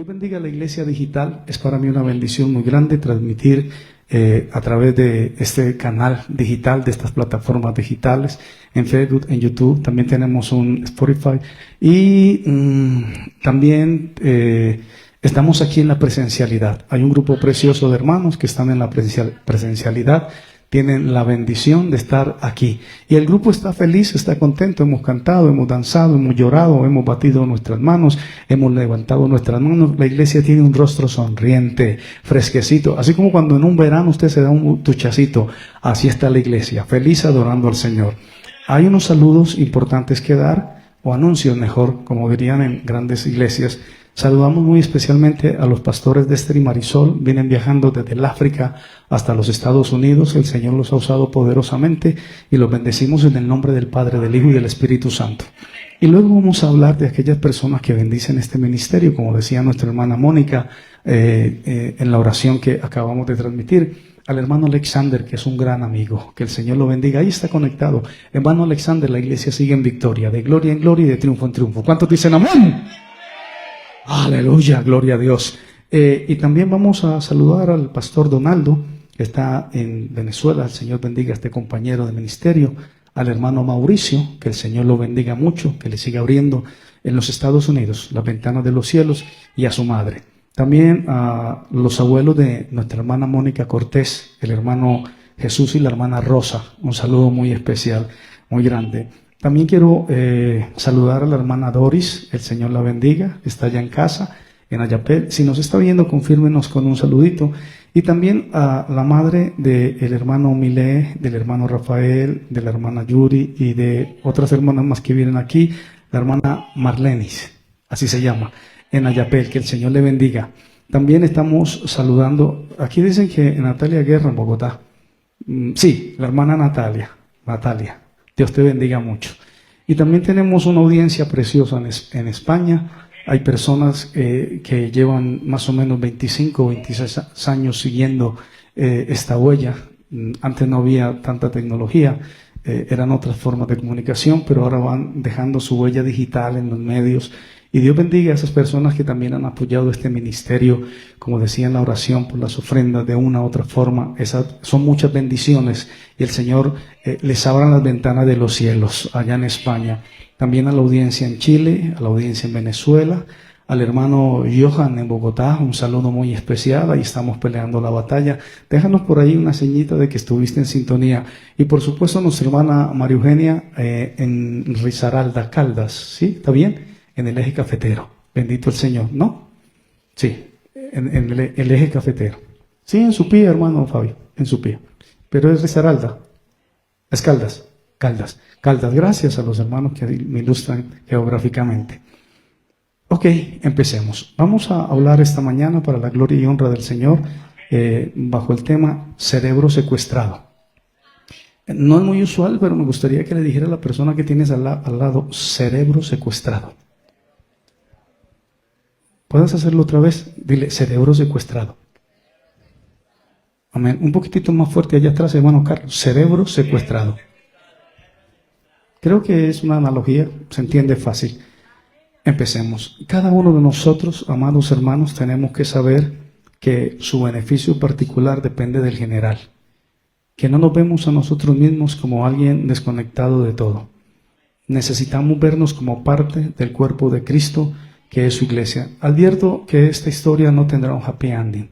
Dios bendiga a la iglesia digital. Es para mí una bendición muy grande transmitir a través de este canal digital, de estas plataformas digitales, en Facebook, en YouTube. También tenemos un Spotify y también estamos aquí en la presencialidad. Hay un grupo precioso de hermanos que están en la presencialidad. Tienen la bendición de estar aquí. Y el grupo está feliz, está contento. Hemos cantado, hemos danzado, hemos llorado, hemos batido nuestras manos, hemos levantado nuestras manos. La iglesia tiene un rostro sonriente, fresquecito. Así como cuando en un verano usted se da un duchacito, así está la iglesia, feliz adorando al Señor. Hay unos saludos importantes que dar, o anuncios mejor, como dirían en grandes iglesias. Saludamos muy especialmente a los pastores de Esther y Marisol. Vienen viajando desde el África hasta los Estados Unidos. El Señor los ha usado poderosamente y los bendecimos en el nombre del Padre, del Hijo y del Espíritu Santo. Y luego vamos a hablar de aquellas personas que bendicen este ministerio, como decía nuestra hermana Mónica en la oración que acabamos de transmitir. Al hermano Alexander, que es un gran amigo, que el Señor lo bendiga. Ahí está conectado. Hermano Alexander, la iglesia sigue en victoria, de gloria en gloria y de triunfo en triunfo. ¿Cuántos dicen amén? Aleluya, gloria a Dios. Y también vamos a saludar al pastor Donaldo, que está en Venezuela. El Señor bendiga a este compañero de ministerio. Al hermano Mauricio, que el Señor lo bendiga mucho, que le siga abriendo en los Estados Unidos las ventanas de los cielos, y a su madre. También a los abuelos de nuestra hermana Mónica Cortés, el hermano Jesús y la hermana Rosa. Un saludo muy especial, muy grande. También quiero saludar a la hermana Doris, el Señor la bendiga, está allá en casa, en Ayapel. Si nos está viendo, confírmenos con un saludito. Y también a la madre del hermano Milé, del hermano Rafael, de la hermana Yuri y de otras hermanas más que vienen aquí, la hermana Marlenis, así se llama, en Ayapel, que el Señor le bendiga. También estamos saludando, aquí dicen que Natalia Guerra en Bogotá. Sí, la hermana Natalia. Dios te bendiga mucho. Y también tenemos una audiencia preciosa en España. Hay personas que llevan más o menos 25 o 26 años siguiendo esta huella. Antes no había tanta tecnología, eran otras formas de comunicación, pero ahora van dejando su huella digital en los medios. Y Dios bendiga a esas personas que también han apoyado este ministerio, como decía en la oración, por las ofrendas de una u otra forma. Esas son muchas bendiciones y el Señor les abra las ventanas de los cielos allá en España. También a la audiencia en Chile, a la audiencia en Venezuela, al hermano Johan en Bogotá, un saludo muy especial. Ahí estamos peleando la batalla. Déjanos por ahí una señita de que estuviste en sintonía. Y por supuesto a nuestra hermana María Eugenia en Risaralda, Caldas. ¿Sí? ¿Está bien? En el eje cafetero. Bendito el Señor, ¿no? Sí, en el eje cafetero. Sí, en su pie, hermano Fabio, en su pie. Pero es Risaralda. Es Caldas. Gracias a los hermanos que me ilustran geográficamente. Ok, empecemos. Vamos a hablar esta mañana, para la gloria y honra del Señor, bajo el tema cerebro secuestrado. No es muy usual, pero me gustaría que le dijera a la persona que tienes al lado, cerebro secuestrado. ¿Puedes hacerlo otra vez? Dile, cerebro secuestrado. Amén. Un poquitito más fuerte allá atrás, hermano Carlos. Cerebro secuestrado. Creo que es una analogía, se entiende fácil. Empecemos. Cada uno de nosotros, amados hermanos, tenemos que saber que su beneficio particular depende del general. Que no nos vemos a nosotros mismos como alguien desconectado de todo. Necesitamos vernos como parte del cuerpo de Cristo, que es su iglesia. Advierto que esta historia no tendrá un happy ending.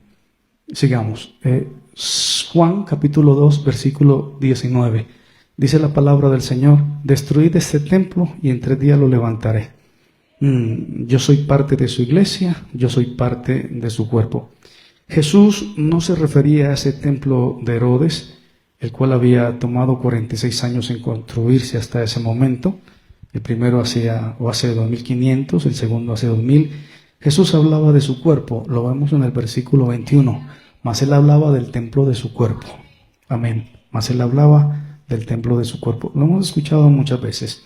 Sigamos. Juan capítulo 2, versículo 19. Dice la palabra del Señor: destruid este templo y en 3 días lo levantaré. Yo soy parte de su iglesia, yo soy parte de su cuerpo. Jesús no se refería a ese templo de Herodes, el cual había tomado 46 años en construirse hasta ese momento. El primero hace 2500, el segundo hace 2000. Jesús hablaba de su cuerpo, lo vemos en el versículo 21, mas él hablaba del templo de su cuerpo. Amén. Mas él hablaba del templo de su cuerpo. Lo hemos escuchado muchas veces.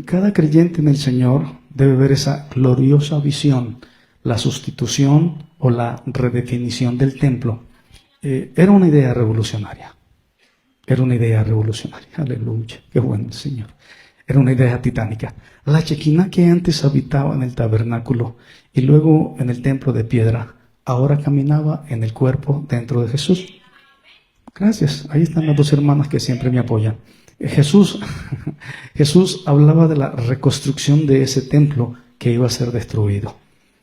Cada creyente en el Señor debe ver esa gloriosa visión, la sustitución o la redefinición del templo. Era una idea revolucionaria. Aleluya. Qué bueno el Señor. Era una idea titánica. La Shekinah que antes habitaba en el tabernáculo y luego en el templo de piedra, ahora caminaba en el cuerpo dentro de Jesús. Gracias. Ahí están las dos hermanas que siempre me apoyan. Jesús hablaba de la reconstrucción de ese templo que iba a ser destruido.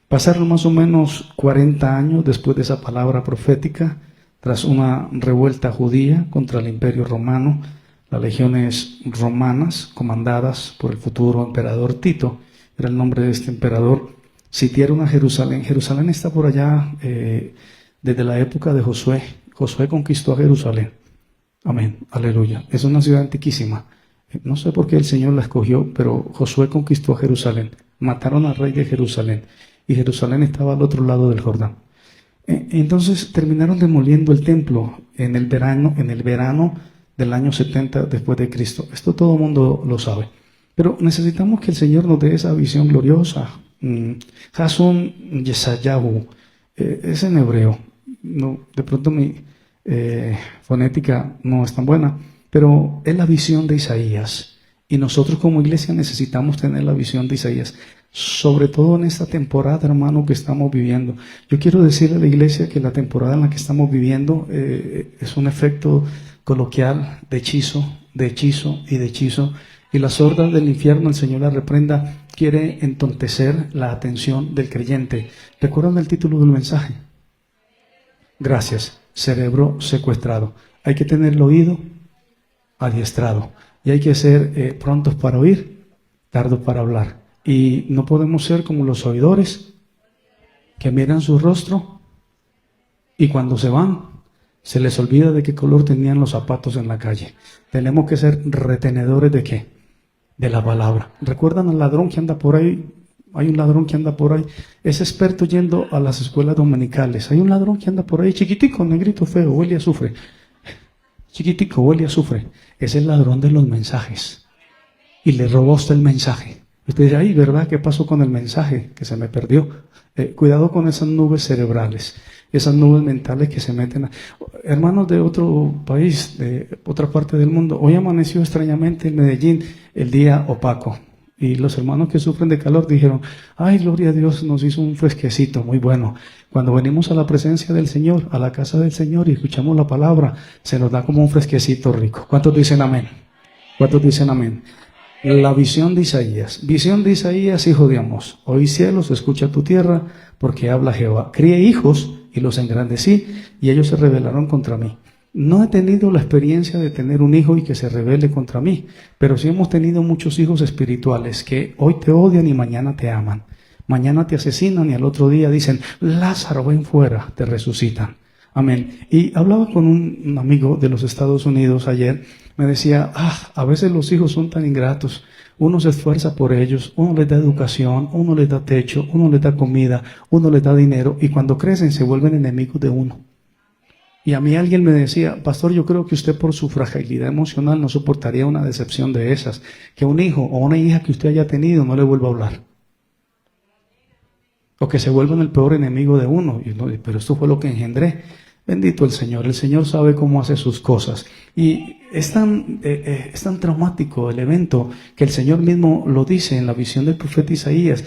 Pasaron más o menos 40 años después de esa palabra profética, tras una revuelta judía contra el Imperio Romano. Las legiones romanas, comandadas por el futuro emperador Tito, era el nombre de este emperador, sitiaron a Jerusalén. Jerusalén está por allá desde la época de Josué. Josué conquistó a Jerusalén. Amén, aleluya. Es una ciudad antiquísima. No sé por qué el Señor la escogió, pero Josué conquistó a Jerusalén. Mataron al rey de Jerusalén. Y Jerusalén estaba al otro lado del Jordán. Entonces terminaron demoliendo el templo en el verano del año 70 después de Cristo. Esto todo el mundo lo sabe. Pero necesitamos que el Señor nos dé esa visión gloriosa. Jason Yesayahu, es en hebreo. No, de pronto mi fonética no es tan buena, pero es la visión de Isaías. Y nosotros como iglesia necesitamos tener la visión de Isaías, sobre todo en esta temporada, hermano, que estamos viviendo. Yo quiero decirle a la iglesia que la temporada en la que estamos viviendo es un efecto coloquial de hechizo y de hechizo. Y las hordas del infierno, el Señor la reprenda, quiere entontecer la atención del creyente. ¿Recuerdan el título del mensaje? Gracias. Cerebro secuestrado. Hay que tener el oído adiestrado. Y hay que ser prontos para oír, tardos para hablar. Y no podemos ser como los oidores que miran su rostro y cuando se van, se les olvida de qué color tenían los zapatos en la calle. Tenemos que ser retenedores ¿de qué? De la palabra. ¿Recuerdan al ladrón que anda por ahí? Hay un ladrón que anda por ahí. Es experto yendo a las escuelas dominicales. Hay un ladrón que anda por ahí, chiquitico, negrito, feo, huele a azufre. Chiquitico, huele a azufre. Es el ladrón de los mensajes. Y le robó a usted el mensaje. Usted dice, ay, ¿verdad? ¿Qué pasó con el mensaje? Que se me perdió. Cuidado con esas nubes cerebrales. Esas nubes mentales que se meten. Hermanos de otro país, de otra parte del mundo, hoy amaneció extrañamente en Medellín el día opaco. Y los hermanos que sufren de calor dijeron, ay, gloria a Dios, nos hizo un fresquecito muy bueno. Cuando venimos a la presencia del Señor, a la casa del Señor y escuchamos la palabra, se nos da como un fresquecito rico. ¿Cuántos dicen amén? ¿Cuántos dicen amén? La visión de Isaías. Visión de Isaías, hijo de Amós. Oí cielos, escucha tu tierra, porque habla Jehová. Crié hijos y los engrandecí, y ellos se rebelaron contra mí. No he tenido la experiencia de tener un hijo y que se rebele contra mí, pero sí hemos tenido muchos hijos espirituales que hoy te odian y mañana te aman. Mañana te asesinan y al otro día dicen, Lázaro, ven fuera, te resucitan. Amén. Y hablaba con un amigo de los Estados Unidos ayer, me decía, a veces los hijos son tan ingratos, uno se esfuerza por ellos, uno les da educación, uno les da techo, uno les da comida, uno les da dinero y cuando crecen se vuelven enemigos de uno. Y a mí alguien me decía, pastor, yo creo que usted por su fragilidad emocional no soportaría una decepción de esas, que un hijo o una hija que usted haya tenido no le vuelva a hablar. O que se vuelvan el peor enemigo de uno. Y no, pero esto fue lo que engendré. Bendito el Señor sabe cómo hace sus cosas. Y es tan traumático el evento que el Señor mismo lo dice en la visión del profeta Isaías.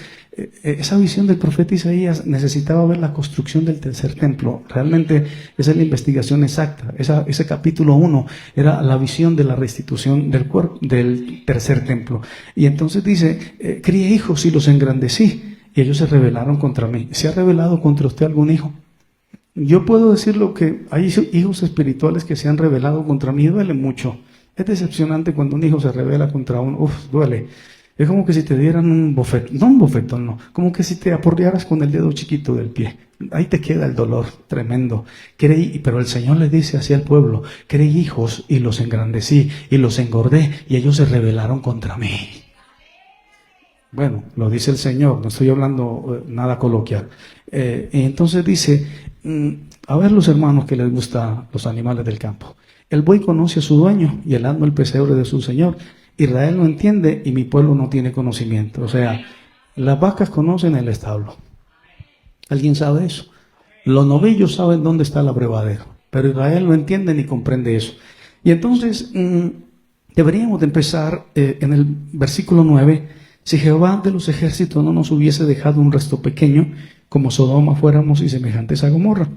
Esa visión del profeta Isaías necesitaba ver la construcción del tercer templo. Realmente esa es la investigación exacta. Ese capítulo 1 era la visión de la restitución del tercer templo. Y entonces dice, crié hijos y los engrandecí, y ellos se rebelaron contra mí. ¿Se ha rebelado contra usted algún hijo? Yo puedo decirlo que hay hijos espirituales que se han rebelado contra mí, duele mucho. Es decepcionante cuando un hijo se rebela contra uno, duele. Es como que si te dieran un bofetón, no un bofetón, no, como que si te aporrearas con el dedo chiquito del pie. Ahí te queda el dolor tremendo. Pero el Señor le dice así al pueblo, creí hijos y los engrandecí y los engordé y ellos se rebelaron contra mí. Bueno, lo dice el Señor, no estoy hablando nada coloquial. Y entonces dice, a ver los hermanos que les gustan los animales del campo. El buey conoce a su dueño y el asno el pesebre de su Señor. Israel no entiende y mi pueblo no tiene conocimiento. O sea, las vacas conocen el establo. ¿Alguien sabe eso? Los novillos saben dónde está el abrevadero, pero Israel no entiende ni comprende eso. Y entonces Deberíamos de empezar en el versículo 9. Si Jehová de los ejércitos no nos hubiese dejado un resto pequeño, como Sodoma fuéramos y semejantes a Gomorra.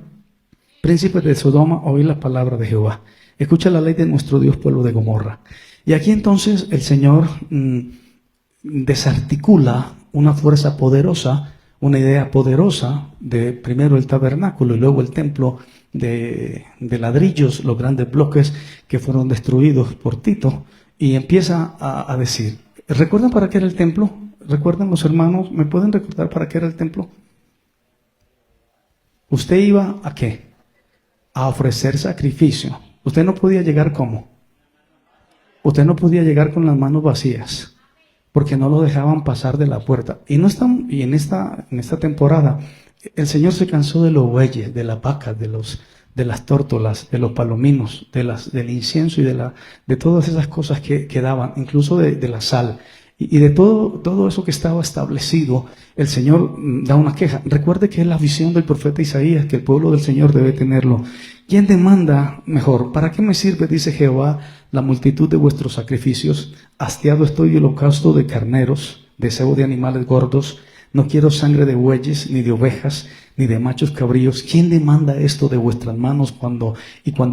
Príncipes de Sodoma, oí la palabra de Jehová. Escucha la ley de nuestro Dios, pueblo de Gomorra. Y aquí entonces el Señor desarticula una fuerza poderosa, una idea poderosa de primero el tabernáculo y luego el templo de ladrillos, los grandes bloques que fueron destruidos por Tito, y empieza a decir, ¿recuerdan para qué era el templo? ¿Recuerdan los hermanos? ¿Me pueden recordar para qué era el templo? Usted iba ¿a qué? A ofrecer sacrificio. Usted no podía llegar ¿cómo? Usted no podía llegar con las manos vacías, porque no lo dejaban pasar de la puerta. Y en esta temporada, el Señor se cansó de los bueyes, de las vacas, de las tórtolas, de los palominos, del incienso y de todas esas cosas que daban, incluso de la sal. Y de todo eso que estaba establecido, el Señor da una queja. Recuerde que es la visión del profeta Isaías, que el pueblo del Señor debe tenerlo. ¿Quién demanda mejor? ¿Para qué me sirve, dice Jehová, la multitud de vuestros sacrificios? Hastiado estoy de holocausto de carneros, deseo de animales gordos. No quiero sangre de bueyes, ni de ovejas, ni de machos cabríos. ¿Quién demanda esto de vuestras manos cuando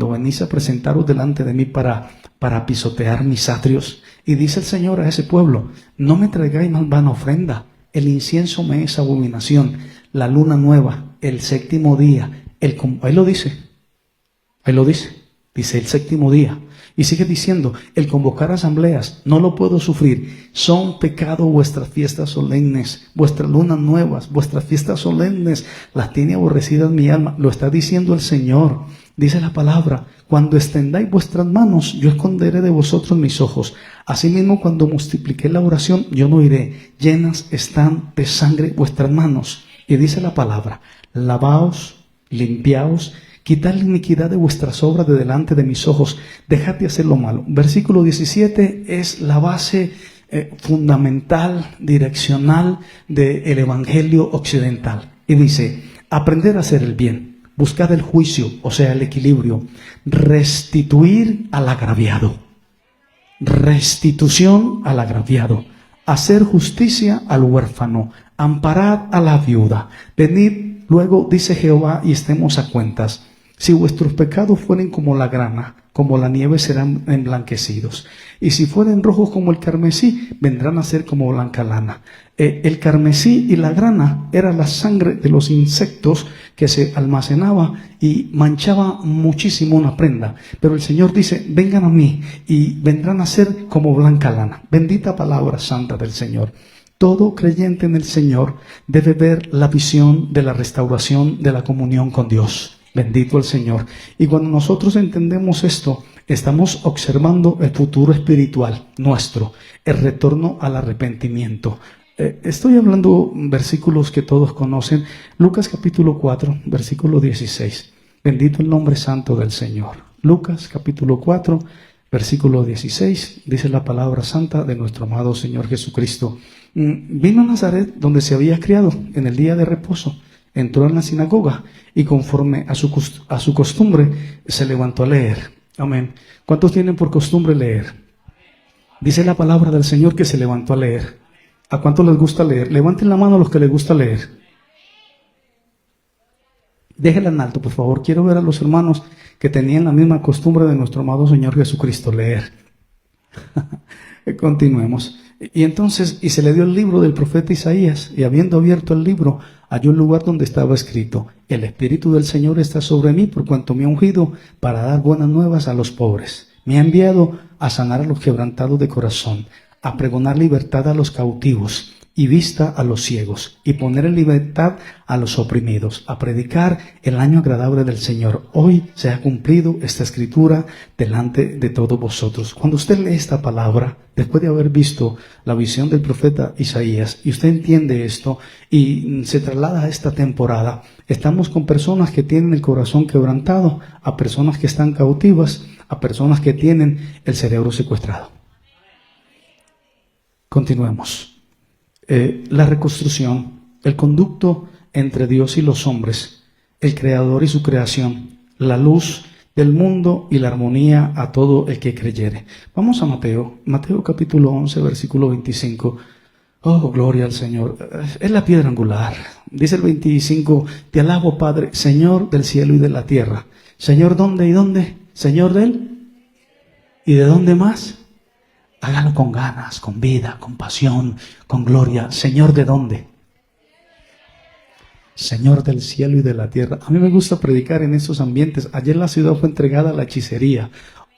venís a presentaros delante de mí para pisotear mis atrios? Y dice el Señor a ese pueblo, no me traigáis más vana ofrenda. El incienso me es abominación. La luna nueva, el séptimo día. Ahí lo dice. Dice el séptimo día. Y sigue diciendo, el convocar asambleas, no lo puedo sufrir. Son pecado vuestras fiestas solemnes, vuestras lunas nuevas, vuestras fiestas solemnes, las tiene aborrecidas mi alma. Lo está diciendo el Señor. Dice la palabra, cuando extendáis vuestras manos, yo esconderé de vosotros mis ojos. Asimismo, cuando multipliqué la oración, yo no iré. Llenas están de sangre vuestras manos. Y dice la palabra, lavaos, limpiaos, quitad la iniquidad de vuestras obras de delante de mis ojos, dejad de hacer lo malo. Versículo 17 es la base fundamental, direccional del evangelio occidental. Y dice, aprender a hacer el bien, buscar el juicio, o sea, el equilibrio, restituir al agraviado, restitución al agraviado, hacer justicia al huérfano, amparad a la viuda. Venid luego, dice Jehová, y estemos a cuentas. Si vuestros pecados fueren como la grana, como la nieve serán emblanquecidos. Y si fueren rojos como el carmesí, vendrán a ser como blanca lana. El carmesí y la grana era la sangre de los insectos que se almacenaba y manchaba muchísimo una prenda. Pero el Señor dice, vengan a mí y vendrán a ser como blanca lana. Bendita palabra santa del Señor. Todo creyente en el Señor debe ver la visión de la restauración de la comunión con Dios. Bendito el Señor. Y cuando nosotros entendemos esto, estamos observando el futuro espiritual nuestro, el retorno al arrepentimiento. Estoy hablando versículos que todos conocen. Lucas capítulo 4, versículo 16. Bendito el nombre santo del Señor. Lucas capítulo 4, versículo 16. Dice la palabra santa de nuestro amado Señor Jesucristo. Vino a Nazaret, donde se había criado, en el día de reposo. Entró en la sinagoga y conforme a su costumbre se levantó a leer. Amén. ¿Cuántos tienen por costumbre leer? Dice la palabra del Señor que se levantó a leer. ¿A cuántos les gusta leer? Levanten la mano a los que les gusta leer. Déjenla en alto, por favor. Quiero ver a los hermanos que tenían la misma costumbre de nuestro amado Señor Jesucristo, leer. Continuemos. Y entonces, y se le dio el libro del profeta Isaías, y habiendo abierto el libro, halló el lugar donde estaba escrito, el Espíritu del Señor está sobre mí, por cuanto me ha ungido para dar buenas nuevas a los pobres. Me ha enviado a sanar a los quebrantados de corazón, a pregonar libertad a los cautivos y vista a los ciegos, y poner en libertad a los oprimidos, a predicar el año agradable del Señor. Hoy se ha cumplido esta escritura delante de todos vosotros. Cuando usted lee esta palabra, después de haber visto la visión del profeta Isaías, y usted entiende esto, y se traslada a esta temporada, estamos con personas que tienen el corazón quebrantado, a personas que están cautivas, a personas que tienen el cerebro secuestrado. Continuemos. La reconstrucción, el conducto entre Dios y los hombres, el Creador y su creación, la luz del mundo y la armonía a todo el que creyere. Vamos a Mateo capítulo 11, versículo 25. Oh, gloria al Señor. Es la piedra angular. Dice el 25, te alabo, Padre, Señor del cielo y de la tierra. Señor, ¿dónde y dónde? Señor del... ¿Y de dónde más? Hágalo con ganas, con vida, con pasión, con gloria. Señor, ¿de dónde? Señor del cielo y de la tierra. A mí me gusta predicar en estos ambientes. Ayer la ciudad fue entregada a la hechicería.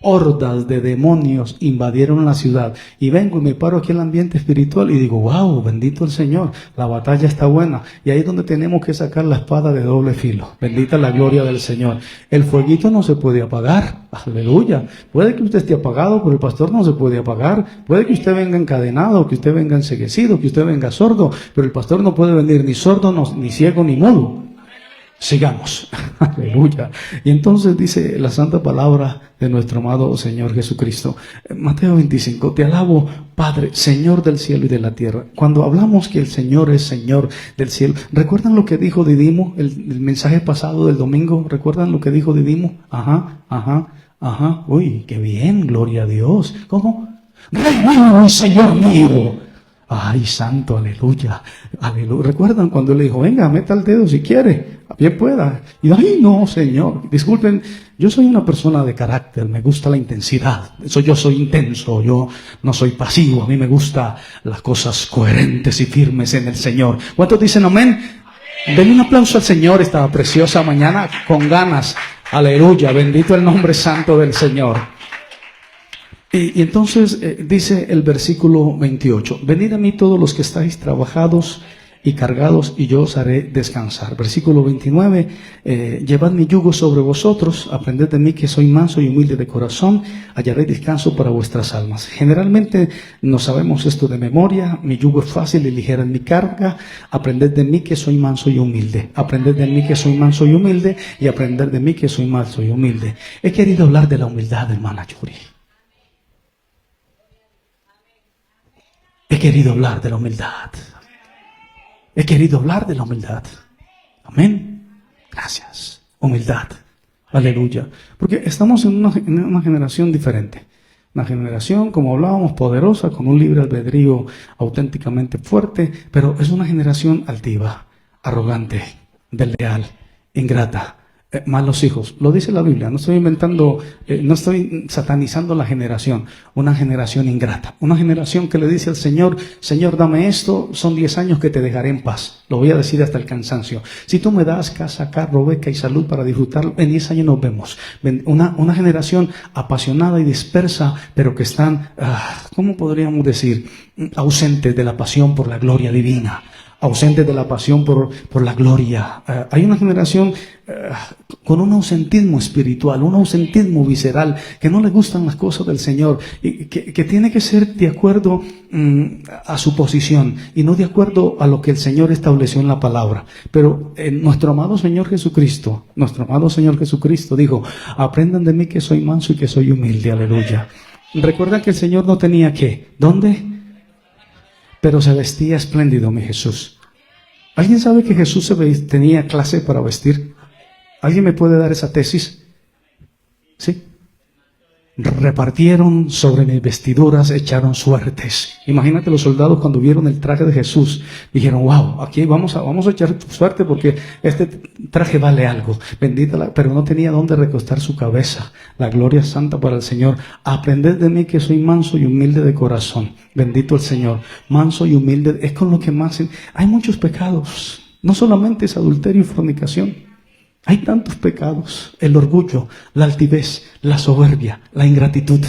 Hordas de demonios invadieron la ciudad. Y vengo y me paro aquí en el ambiente espiritual y digo, wow, bendito el Señor, la batalla está buena. Y ahí es donde tenemos que sacar la espada de doble filo. Bendita la gloria del Señor. El fueguito no se puede apagar. Aleluya. Puede que usted esté apagado, pero el pastor no se puede apagar. Puede que usted venga encadenado, que usted venga enceguecido, que usted venga sordo, pero el pastor no puede venir ni sordo, ni ciego, ni mudo. Sigamos. Aleluya. Y entonces dice la santa palabra de nuestro amado Señor Jesucristo. Mateo 25, te alabo, Padre, Señor del cielo y de la tierra. Cuando hablamos que el Señor es Señor del cielo, ¿recuerdan lo que dijo Didimo? El mensaje pasado del domingo, ¿recuerdan lo que dijo Didimo? Ajá. Uy, qué bien, gloria a Dios. ¿Cómo? ¡Ay, Señor mío! Ay, santo, aleluya, aleluya. ¿Recuerdan cuando le dijo, venga, meta el dedo si quiere, bien pueda? Y ay, no, Señor, disculpen, yo soy una persona de carácter, me gusta la intensidad. Yo soy intenso, yo no soy pasivo, a mí me gustan las cosas coherentes y firmes en el Señor. ¿Cuántos dicen amén? Denle un aplauso al Señor esta preciosa mañana con ganas. Aleluya, bendito el nombre santo del Señor. Y entonces dice el versículo 28, venid a mí todos los que estáis trabajados y cargados y yo os haré descansar. Versículo 29, llevad mi yugo sobre vosotros, aprended de mí que soy manso y humilde de corazón, hallaré descanso para vuestras almas. Generalmente no sabemos esto de memoria, mi yugo es fácil y ligera en mi carga, aprended de mí que soy manso y humilde, aprended de mí que soy manso y humilde y aprended de mí que soy manso y humilde. He querido hablar de la humildad, hermana Yuri. He querido hablar de la humildad. He querido hablar de la humildad. Amén. Gracias. Humildad. Aleluya. Porque estamos en una generación diferente. Una generación, como hablábamos, poderosa, con un libre albedrío auténticamente fuerte, pero es una generación altiva, arrogante, desleal, ingrata. Malos hijos, lo dice la Biblia, no estoy inventando, no estoy satanizando la generación, una generación ingrata, una generación que le dice al Señor, Señor, dame esto, son 10 años que te dejaré en paz, lo voy a decir hasta el cansancio, si tú me das casa, carro, beca y salud para disfrutarlo, en 10 años nos vemos. Una generación apasionada y dispersa, pero que están, ¿cómo podríamos decir? Ausentes de la pasión por la gloria divina. Ausentes de la pasión por la gloria. Hay una generación con un ausentismo espiritual, un ausentismo visceral, que no le gustan las cosas del Señor, y que tiene que ser de acuerdo a su posición y no de acuerdo a lo que el Señor estableció en la palabra. Pero nuestro amado Señor Jesucristo dijo, aprendan de mí que soy manso y que soy humilde, aleluya. Recuerda que el Señor no tenía ¿qué? ¿Dónde? Pero se vestía espléndido, mi Jesús. ¿Alguien sabe que Jesús tenía clase para vestir? ¿Alguien me puede dar esa tesis? ¿Sí? Repartieron sobre mis vestiduras, echaron suertes. Imagínate los soldados cuando vieron el traje de Jesús, dijeron, wow, aquí vamos a echar suerte porque este traje vale algo. Bendita pero no tenía dónde recostar su cabeza. La gloria santa para el Señor. Aprended de mí que soy manso y humilde de corazón. Bendito el Señor. Manso y humilde es con lo que más... Hay muchos pecados. No solamente es adulterio y fornicación. Hay tantos pecados, el orgullo, la altivez, la soberbia, la ingratitud,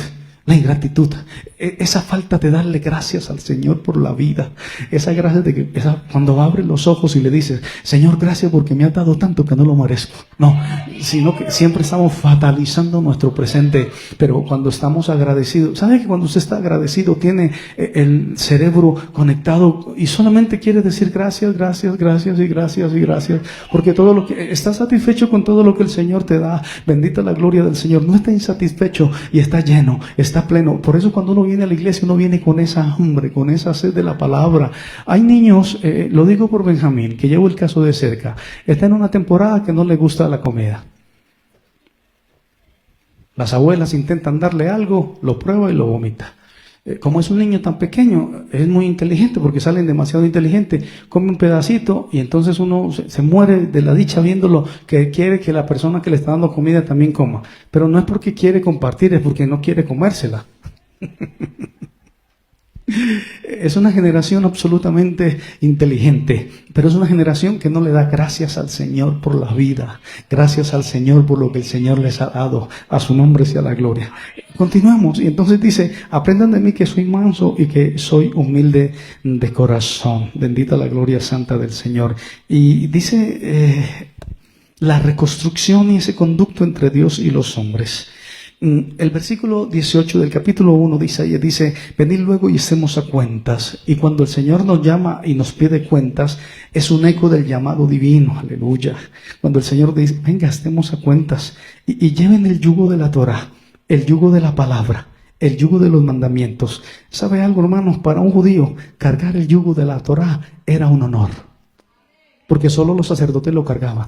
esa falta de darle gracias al Señor por la vida, esa gracia de que cuando abres los ojos y le dices, Señor, gracias porque me has dado tanto que no lo merezco. No, sino que siempre estamos fatalizando nuestro presente, pero cuando estamos agradecidos, ¿sabe que cuando usted está agradecido tiene el cerebro conectado y solamente quiere decir gracias, gracias, gracias y gracias y gracias, porque todo lo que está satisfecho con todo lo que el Señor te da, bendita la gloria del Señor, no está insatisfecho y está lleno, está pleno. Por eso cuando uno viene a la iglesia, uno viene con esa hambre, con esa sed de la palabra. Hay niños, lo digo por Benjamín, que llevo el caso de cerca, está en una temporada que no le gusta la comida. Las abuelas intentan darle algo, lo prueba y lo vomita. Como es un niño tan pequeño, es muy inteligente porque salen demasiado inteligentes, come un pedacito y entonces uno se muere de la dicha viéndolo, que quiere que la persona que le está dando comida también coma. Pero no es porque quiere compartir, es porque no quiere comérsela. Es una generación absolutamente inteligente, pero es una generación que no le da gracias al Señor por la vida, gracias al Señor por lo que el Señor les ha dado, a su nombre sea la gloria. Continuamos, y entonces dice, aprendan de mí que soy manso y que soy humilde de corazón. Bendita la gloria santa del Señor. Y dice, la reconstrucción y ese conducto entre Dios y los hombres. El versículo 18 del capítulo 1 de Isaías dice, venid luego y estemos a cuentas. Y cuando el Señor nos llama y nos pide cuentas, es un eco del llamado divino, aleluya. Cuando el Señor dice, venga, estemos a cuentas y lleven el yugo de la Torah, el yugo de la palabra, el yugo de los mandamientos. ¿Sabe algo, hermanos? Para un judío, cargar el yugo de la Torah era un honor, porque solo los sacerdotes lo cargaban.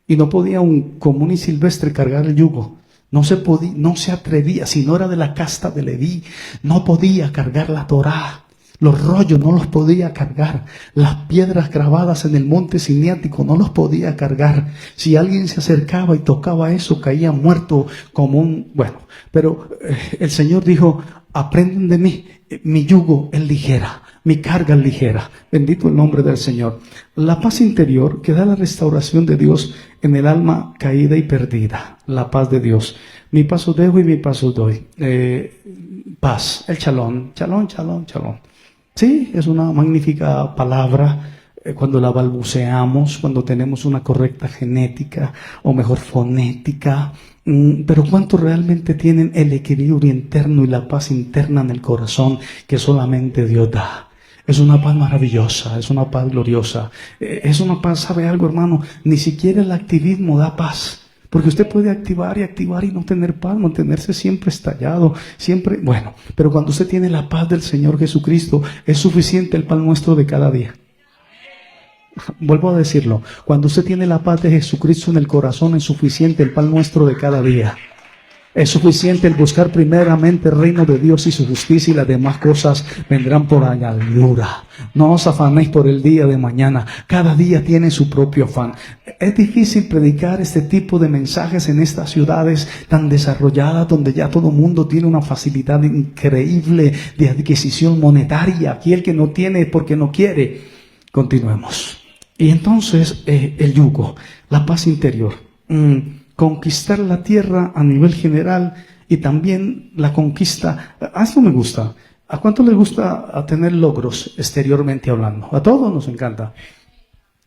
Y no podía un común y silvestre cargar el yugo. No se atrevía, si no era de la casta de Leví, no podía cargar la Torá. Los rollos no los podía cargar. Las piedras grabadas en el monte siniático no los podía cargar. Si alguien se acercaba y tocaba eso, caía muerto como un... Bueno, pero el Señor dijo, aprenden de mí, mi yugo es ligera, mi carga es ligera. Bendito el nombre del Señor. La paz interior que da la restauración de Dios en el alma caída y perdida. La paz de Dios. Mi paz os dejo y mi paz os doy. Paz, el shalom, shalom, shalom, shalom. Sí, es una magnífica palabra cuando la balbuceamos, cuando tenemos una correcta genética o mejor fonética. Pero ¿cuántos realmente tienen el equilibrio interno y la paz interna en el corazón que solamente Dios da? Es una paz maravillosa, es una paz gloriosa. Es una paz, ¿sabe algo, hermano? Ni siquiera el activismo da paz. Porque usted puede activar y no tener paz, mantenerse siempre estallado, siempre... Bueno, pero cuando usted tiene la paz del Señor Jesucristo, es suficiente el pan nuestro de cada día. Vuelvo a decirlo, cuando usted tiene la paz de Jesucristo en el corazón, es suficiente el pan nuestro de cada día. Es suficiente el buscar primeramente el reino de Dios y su justicia y las demás cosas vendrán por añadidura. No os afanéis por el día de mañana. Cada día tiene su propio afán. Es difícil predicar este tipo de mensajes en estas ciudades tan desarrolladas donde ya todo el mundo tiene una facilidad increíble de adquisición monetaria. Aquí el que no tiene es porque no quiere. Continuemos. Y entonces el yugo, la paz interior. Conquistar la tierra a nivel general y también la conquista. A esto me gusta. ¿A cuánto les gusta tener logros exteriormente hablando? A todos nos encanta.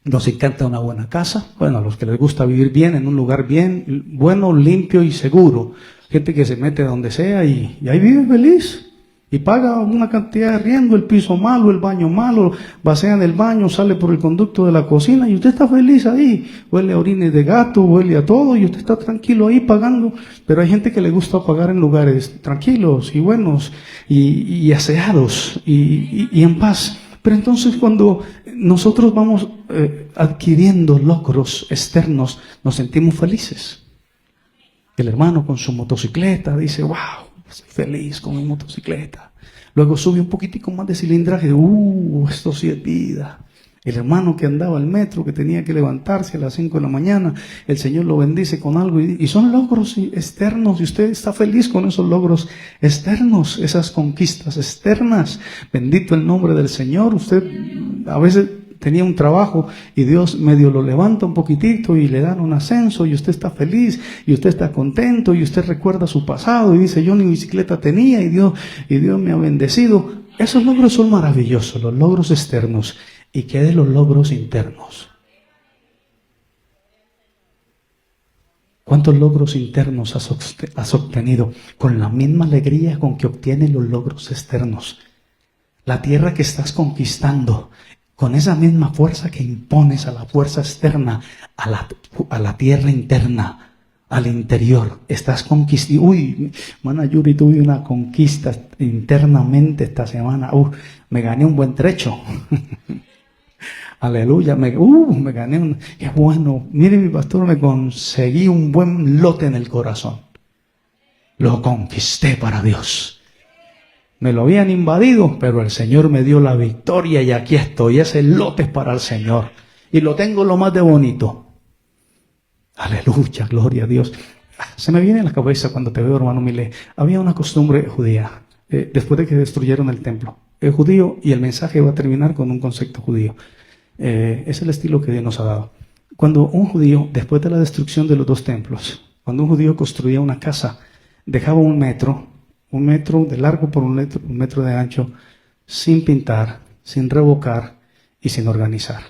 Nos encanta una buena casa. Bueno, a los que les gusta vivir bien, en un lugar bien, bueno, limpio y seguro. Gente que se mete donde sea y ahí vive feliz. Y paga una cantidad de arriendo, el piso malo, el baño malo, vacía en el baño, sale por el conducto de la cocina y usted está feliz ahí. Huele a orines de gato, huele a todo y usted está tranquilo ahí pagando. Pero hay gente que le gusta pagar en lugares tranquilos y buenos y aseados y en paz. Pero entonces cuando nosotros vamos adquiriendo logros externos, nos sentimos felices. El hermano con su motocicleta dice, wow, soy feliz con mi motocicleta. Luego sube un poquitico más de cilindraje. Esto sí es vida. El hermano que andaba al metro, que tenía que levantarse a las 5 de la mañana, el Señor lo bendice con algo. Y son logros externos. Y usted está feliz con esos logros externos, esas conquistas externas. Bendito el nombre del Señor. Usted a veces tenía un trabajo y Dios medio lo levanta un poquitito y le dan un ascenso y usted está feliz y usted está contento y usted recuerda su pasado y dice, yo ni bicicleta tenía y Dios me ha bendecido. Esos logros son maravillosos, los logros externos. ¿Y qué de los logros internos? ¿Cuántos logros internos has obtenido con la misma alegría con que obtienes los logros externos? La tierra que estás conquistando, con esa misma fuerza que impones a la fuerza externa, a la tierra interna, al interior, estás conquistando. Mana Yuri, tuve una conquista internamente esta semana. Me gané un buen trecho. Aleluya, me gané qué bueno. Mire, mi pastor, me conseguí un buen lote en el corazón. Lo conquisté para Dios. Me lo habían invadido, pero el Señor me dio la victoria y aquí estoy. Ese lote es para el Señor. Y lo tengo lo más de bonito. Aleluya, gloria a Dios. Se me viene a la cabeza cuando te veo, hermano Mile. Había una costumbre judía, después de que destruyeron el templo. El judío, y el mensaje va a terminar con un concepto judío. Es el estilo que Dios nos ha dado. Cuando un judío, después de la destrucción de los 2 templos, cuando un judío construía una casa, dejaba un metro de largo por un metro de ancho, sin pintar, sin revocar y sin organizar.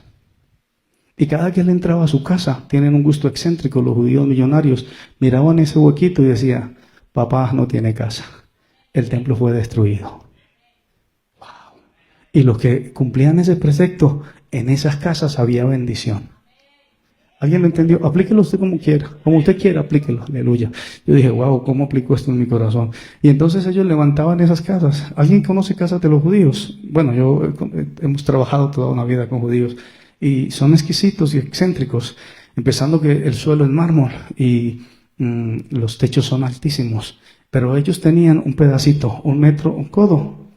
Y cada que él entraba a su casa, tienen un gusto excéntrico, los judíos millonarios miraban ese huequito y decían, papá no tiene casa, el templo fue destruido. Wow. Y los que cumplían ese precepto, en esas casas había bendición. ¿Alguien lo entendió? Aplíquelo usted como quiera, como usted quiera, aplíquelo, aleluya. Yo dije, wow, ¿cómo aplico esto en mi corazón? Y entonces ellos levantaban esas casas. ¿Alguien conoce casas de los judíos? Bueno, hemos trabajado toda una vida con judíos y son exquisitos y excéntricos, empezando que el suelo es mármol y los techos son altísimos, pero ellos tenían un pedacito, un metro, un codo,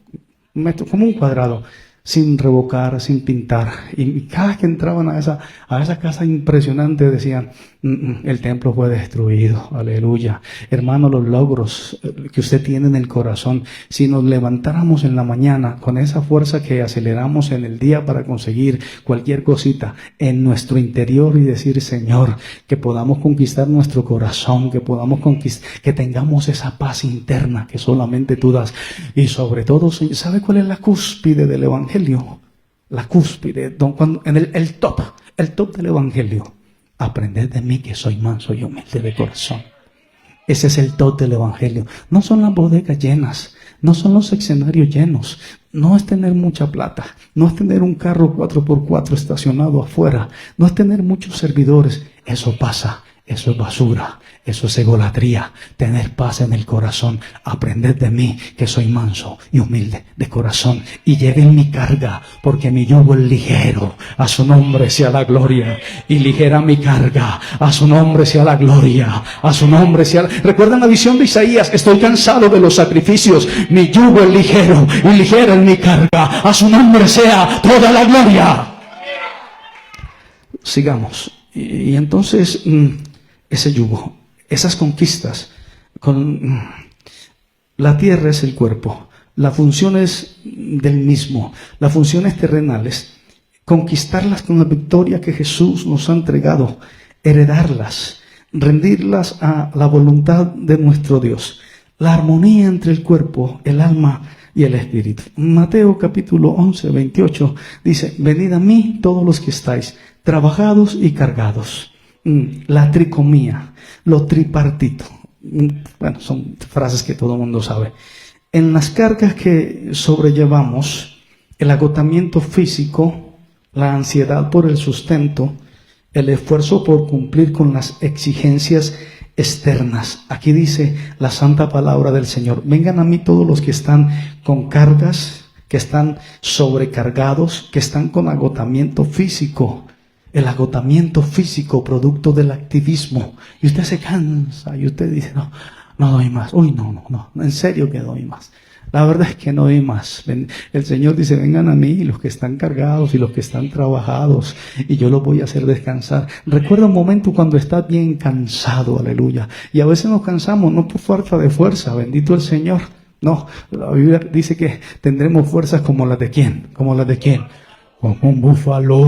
un metro, como un cuadrado, sin revocar, sin pintar. Y cada que entraban a esa casa impresionante decían, el templo fue destruido, aleluya. Hermano, los logros que usted tiene en el corazón, si nos levantáramos en la mañana con esa fuerza que aceleramos en el día para conseguir cualquier cosita en nuestro interior y decir, Señor, que podamos conquistar nuestro corazón, que podamos que tengamos esa paz interna que solamente tú das. Y sobre todo, ¿sabe cuál es la cúspide del evangelio? La cúspide, el top del evangelio. Aprended de mí que soy manso y humilde de corazón. Ese es el top del evangelio. No son las bodegas llenas, no son los escenarios llenos, no es tener mucha plata, no es tener un carro 4x4 estacionado afuera, no es tener muchos servidores. Eso pasa, eso es basura, eso es egolatría. Tener paz en el corazón. Aprended de mí que soy manso y humilde de corazón y lleven mi carga, porque mi yugo es ligero. A su nombre sea la gloria. Y ligera mi carga. A su nombre sea la gloria. A su nombre sea ¿Recuerdan la visión de Isaías? Estoy cansado de los sacrificios. Mi yugo es ligero y ligera es mi carga. A su nombre sea toda la gloria. Sigamos. Y entonces ese yugo, esas conquistas, la tierra es el cuerpo, la función es del mismo, las funciones terrenales, conquistarlas con la victoria que Jesús nos ha entregado, heredarlas, rendirlas a la voluntad de nuestro Dios, la armonía entre el cuerpo, el alma y el espíritu. Mateo capítulo 11, 28 dice, venid a mí todos los que estáis trabajados y cargados. La tricomía, lo tripartito. Bueno, son frases que todo el mundo sabe. En las cargas que sobrellevamos, el agotamiento físico, la ansiedad por el sustento, el esfuerzo por cumplir con las exigencias externas. Aquí dice la santa palabra del Señor. Vengan a mí todos los que están con cargas, que están sobrecargados, que están con agotamiento físico. El agotamiento físico producto del activismo. Y usted se cansa y usted dice, no doy más. Uy, no, en serio que doy más. La verdad es que no doy más. El Señor dice, vengan a mí los que están cargados y los que están trabajados y yo los voy a hacer descansar. Recuerda un momento cuando estás bien cansado, aleluya. Y a veces nos cansamos, no por falta de fuerza, bendito el Señor. No, la Biblia dice que tendremos fuerzas como las de ¿quién? ¿Como las de quién? Como un búfalo.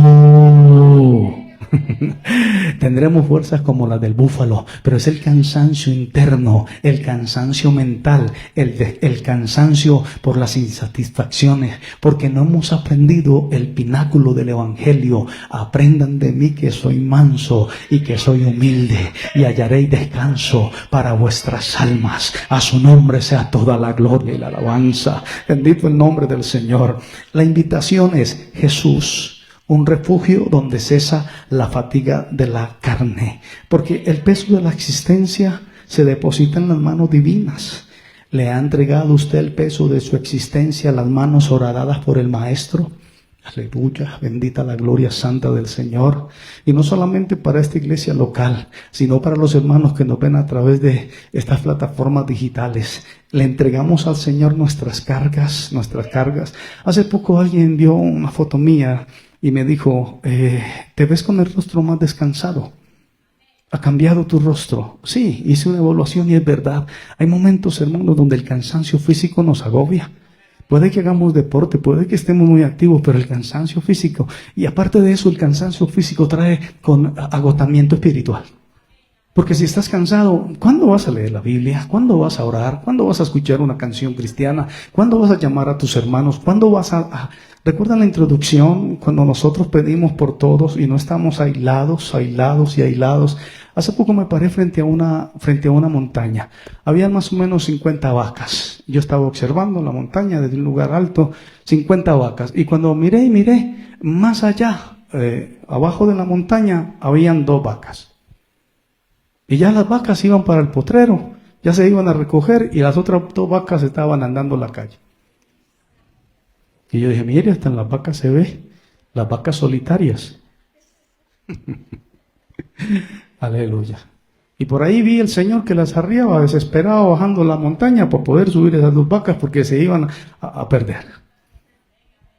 Tendremos fuerzas como las del búfalo, pero es el cansancio interno, el cansancio mental, el cansancio por las insatisfacciones, porque no hemos aprendido el pináculo del evangelio. Aprendan de mí que soy manso y que soy humilde, y hallaréis descanso para vuestras almas. A su nombre sea toda la gloria y la alabanza. Bendito el nombre del Señor. La invitación es Jesús, un refugio donde cesa la fatiga de la carne, porque el peso de la existencia se deposita en las manos divinas. ¿Le ha entregado usted el peso de su existencia a las manos horadadas por el Maestro? Aleluya, bendita la gloria santa del Señor. Y no solamente para esta iglesia local, sino para los hermanos que nos ven a través de estas plataformas digitales. Le entregamos al Señor nuestras cargas. Hace poco alguien vio una foto mía y me dijo, ¿te ves con el rostro más descansado? ¿Ha cambiado tu rostro? Sí, hice una evaluación y es verdad. Hay momentos, hermanos, donde el cansancio físico nos agobia. Puede que hagamos deporte, puede que estemos muy activos, pero el cansancio físico, y aparte de eso, el cansancio físico trae con agotamiento espiritual. Porque si estás cansado, ¿cuándo vas a leer la Biblia? ¿Cuándo vas a orar? ¿Cuándo vas a escuchar una canción cristiana? ¿Cuándo vas a llamar a tus hermanos? ¿Cuándo vas a... ¿Recuerdan la introducción cuando nosotros pedimos por todos y no estamos aislados? Hace poco me paré frente a una montaña. Había más o menos 50 vacas. Yo estaba observando la montaña desde un lugar alto, 50 vacas. Y cuando miré, más allá, abajo de la montaña, habían 2 vacas. Y ya las vacas iban para el potrero, ya se iban a recoger y las otras 2 vacas estaban andando en la calle. Y yo dije, mire, hasta en las vacas se ve, las vacas solitarias. Aleluya. Y por ahí vi el Señor que las arriaba desesperado bajando la montaña para poder subir esas 2 vacas porque se iban a perder.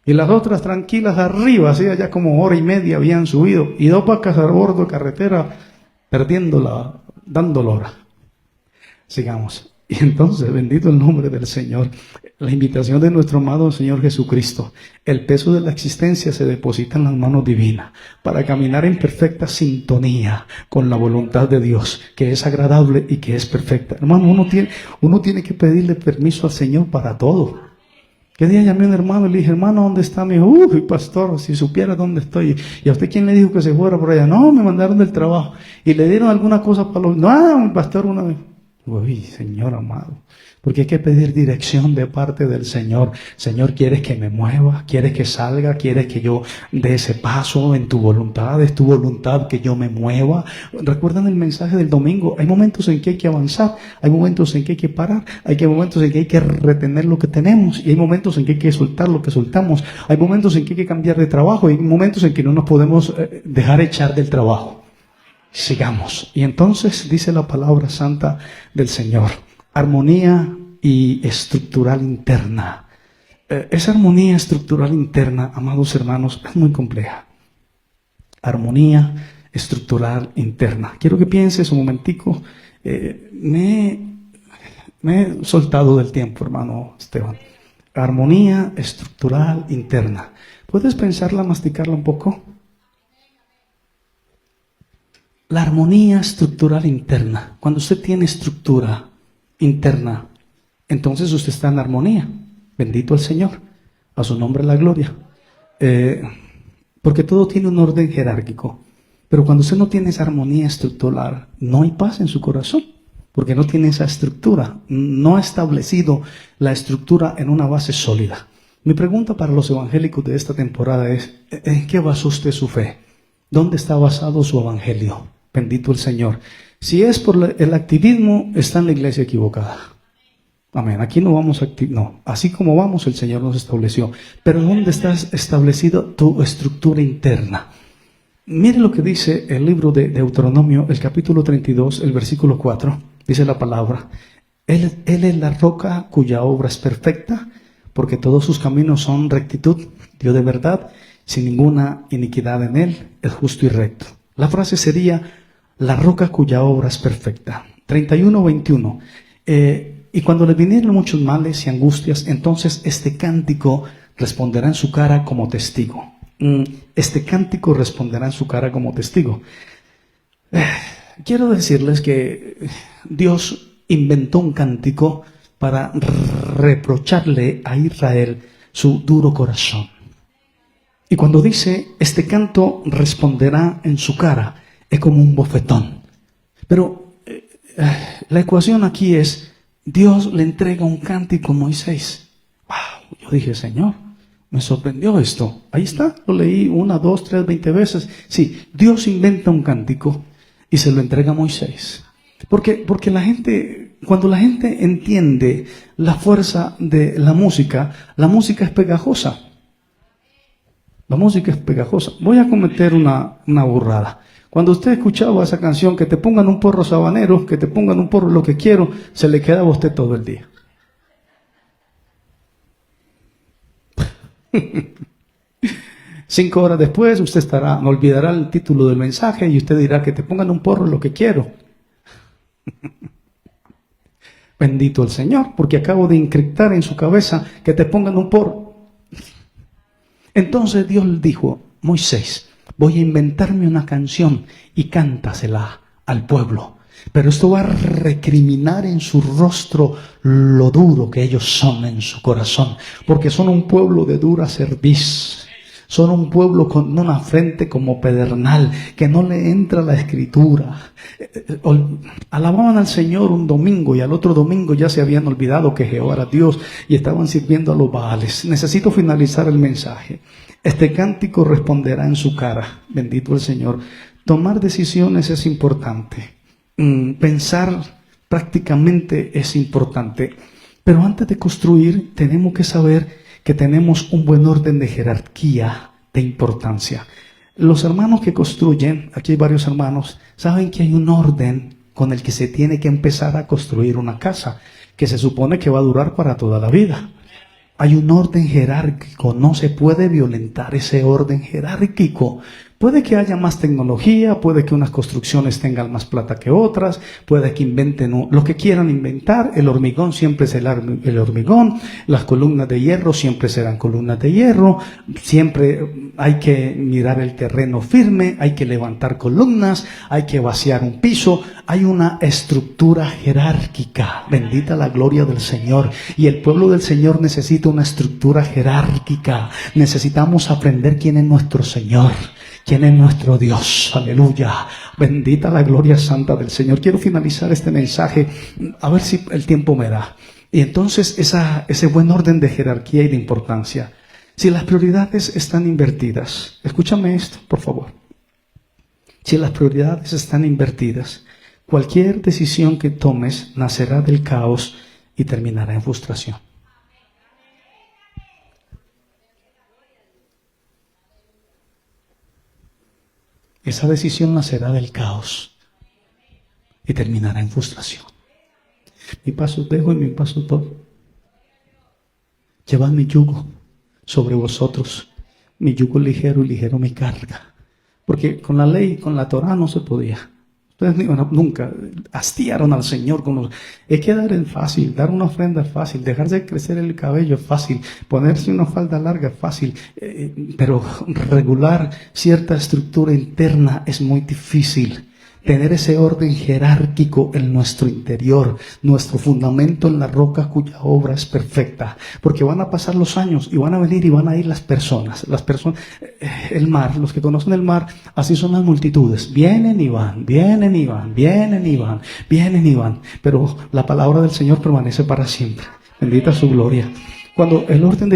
Y las otras tranquilas arriba, así ya como hora y media habían subido. Y 2 vacas a bordo de carretera perdiéndola, dando lora. Sigamos. Y entonces, bendito el nombre del Señor. La invitación de nuestro amado Señor Jesucristo. El peso de la existencia se deposita en las manos divinas para caminar en perfecta sintonía con la voluntad de Dios, que es agradable y que es perfecta. Hermano, uno tiene que pedirle permiso al Señor para todo. ¿Qué día llamé a un hermano y le dije, hermano, ¿dónde está? Me dijo, uy, pastor, si supiera dónde estoy. ¿Y a usted quién le dijo que se fuera por allá? No, me mandaron del trabajo. Y le dieron alguna cosa para los... No, pastor, una vez. Uy, Señor amado. Porque hay que pedir dirección de parte del Señor. Señor, ¿quieres que me mueva? ¿Quieres que salga? ¿Quieres que yo dé ese paso en tu voluntad? ¿Es tu voluntad que yo me mueva? ¿Recuerdan el mensaje del domingo? Hay momentos en que hay que avanzar. Hay momentos en que hay que parar. Hay momentos en que hay que retener lo que tenemos. Y hay momentos en que hay que soltar lo que soltamos. Hay momentos en que hay que cambiar de trabajo. Y hay momentos en que no nos podemos dejar echar del trabajo. Sigamos. Y entonces dice la palabra santa del Señor. Armonía y estructural interna. Esa armonía estructural interna, amados hermanos, es muy compleja. Armonía estructural interna. Quiero que pienses un momentico. Me he soltado del tiempo, hermano Esteban. Armonía estructural interna. ¿Puedes pensarla, masticarla un poco? La armonía estructural interna. Cuando usted tiene estructura interna, entonces usted está en armonía. Bendito el Señor. A su nombre la gloria. Porque todo tiene un orden jerárquico. Pero cuando usted no tiene esa armonía estructural, no hay paz en su corazón. Porque no tiene esa estructura. No ha establecido la estructura en una base sólida. Mi pregunta para los evangélicos de esta temporada es, ¿en qué basó usted su fe? ¿Dónde está basado su evangelio? Bendito el Señor. Si es por el activismo, está en la iglesia equivocada. Amén. Aquí no vamos a no. Así como vamos, el Señor nos estableció. Pero ¿dónde está establecida tu estructura interna? Mire lo que dice el libro de Deuteronomio, el capítulo 32, el versículo 4. Dice la palabra. Él es la roca cuya obra es perfecta, porque todos sus caminos son rectitud, Dios de verdad, sin ninguna iniquidad en él, es justo y recto. La frase sería, la roca cuya obra es perfecta. 31:21. Y cuando le vinieron muchos males y angustias, entonces este cántico responderá en su cara como testigo. Este cántico responderá en su cara como testigo. Quiero decirles que Dios inventó un cántico para reprocharle a Israel su duro corazón. Y cuando dice, este canto responderá en su cara, es como un bofetón. Pero la ecuación aquí es, Dios le entrega un cántico a Moisés. Wow, yo dije, Señor, me sorprendió esto. Ahí está, lo leí 1, 2, 3, 20 veces. Sí, Dios inventa un cántico y se lo entrega a Moisés. Porque cuando la gente entiende la fuerza de la música es pegajosa. La música es pegajosa. Voy a cometer una burrada. Cuando usted escuchaba esa canción, que te pongan un porro sabanero, que te pongan un porro lo que quiero, se le quedaba a usted todo el día. 5 horas después, usted olvidará el título del mensaje y usted dirá que te pongan un porro lo que quiero. Bendito el Señor, porque acabo de incrustar en su cabeza que te pongan un porro. Entonces Dios le dijo: Moisés, voy a inventarme una canción y cántasela al pueblo. Pero esto va a recriminar en su rostro lo duro que ellos son en su corazón, porque son un pueblo de dura cerviz. Son un pueblo con una frente como pedernal, que no le entra la escritura. Alababan al Señor un domingo y al otro domingo ya se habían olvidado que Jehová era Dios y estaban sirviendo a los Baales. Necesito finalizar el mensaje. Este cántico responderá en su cara. Bendito el Señor. Tomar decisiones es importante. Pensar prácticamente es importante. Pero antes de construir, tenemos que saber que tenemos un buen orden de jerarquía, de importancia. Los hermanos que construyen, aquí hay varios hermanos, saben que hay un orden con el que se tiene que empezar a construir una casa, que se supone que va a durar para toda la vida. Hay un orden jerárquico, no se puede violentar ese orden jerárquico. Puede que haya más tecnología, puede que unas construcciones tengan más plata que otras, puede que inventen lo que quieran inventar. El hormigón siempre será el hormigón, las columnas de hierro siempre serán columnas de hierro, siempre hay que mirar el terreno firme, hay que levantar columnas, hay que vaciar un piso. Hay una estructura jerárquica, bendita la gloria del Señor, y el pueblo del Señor necesita una estructura jerárquica. Necesitamos aprender quién es nuestro Señor, quién es nuestro Dios. Aleluya, bendita la gloria santa del Señor. Quiero finalizar este mensaje, a ver si el tiempo me da. Y entonces ese buen orden de jerarquía y de importancia. Si las prioridades están invertidas, escúchame esto, por favor. Si las prioridades están invertidas, cualquier decisión que tomes nacerá del caos y terminará en frustración. Esa decisión nacerá del caos y terminará en frustración. Mi paso dejo y mi paso doy. Llevad mi yugo sobre vosotros. Mi yugo ligero y ligero mi carga. Porque con la ley, con la Torah no se podía. Ustedes nunca hastiaron al Señor con los... Es que dar es fácil, dar una ofrenda es fácil, dejarse crecer el cabello es fácil, ponerse una falda larga es fácil, pero regular cierta estructura interna es muy difícil. Tener ese orden jerárquico en nuestro interior, nuestro fundamento en la roca cuya obra es perfecta. Porque van a pasar los años y van a venir y van a ir las personas, el mar, los que conocen el mar, así son las multitudes. Vienen y van, vienen y van, vienen y van, vienen y van. Pero la palabra del Señor permanece para siempre. Bendita su gloria. Cuando el orden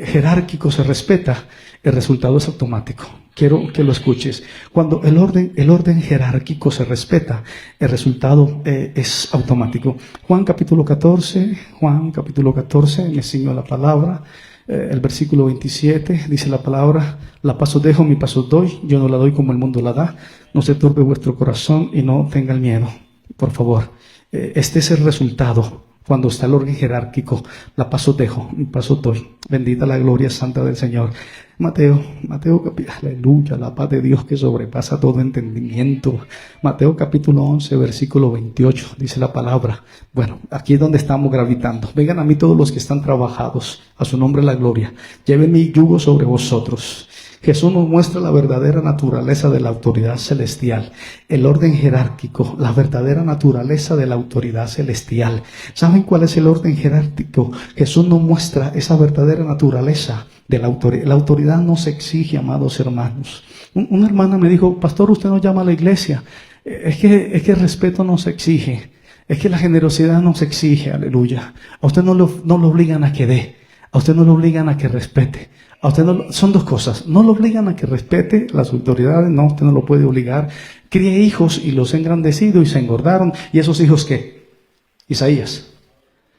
jerárquico se respeta, el resultado es automático. Quiero que lo escuches. Cuando el orden jerárquico se respeta, el resultado es automático. Juan capítulo 14, me enseñó la palabra. El versículo 27 dice la palabra: la paz os dejo, mi paz os doy, yo no la doy como el mundo la da. No se turbe vuestro corazón y no tengan miedo. Por favor, este es el resultado. Cuando está el orden jerárquico, la paz os dejo, mi paz os doy. Bendita la gloria santa del Señor. Mateo, aleluya, la paz de Dios que sobrepasa todo entendimiento. Mateo capítulo 11, versículo 28, dice la palabra. Bueno, aquí es donde estamos gravitando. Vengan a mí todos los que están trabajados, a su nombre la gloria. Lleven mi yugo sobre vosotros. Jesús nos muestra la verdadera naturaleza de la autoridad celestial, el orden jerárquico, la verdadera naturaleza de la autoridad celestial. ¿Saben cuál es el orden jerárquico? Jesús nos muestra esa verdadera naturaleza de la autoridad. La autoridad no se exige, amados hermanos. Una hermana me dijo: pastor, usted no llama a la iglesia. Es que el respeto no se exige. Es que la generosidad no se exige, aleluya. A usted no lo obligan a que dé. A usted no lo obligan a que respete. A usted son dos cosas. No lo obligan a que respete las autoridades. No, usted no lo puede obligar. Críe hijos y los he engrandecido y se engordaron. ¿Y esos hijos qué? Isaías.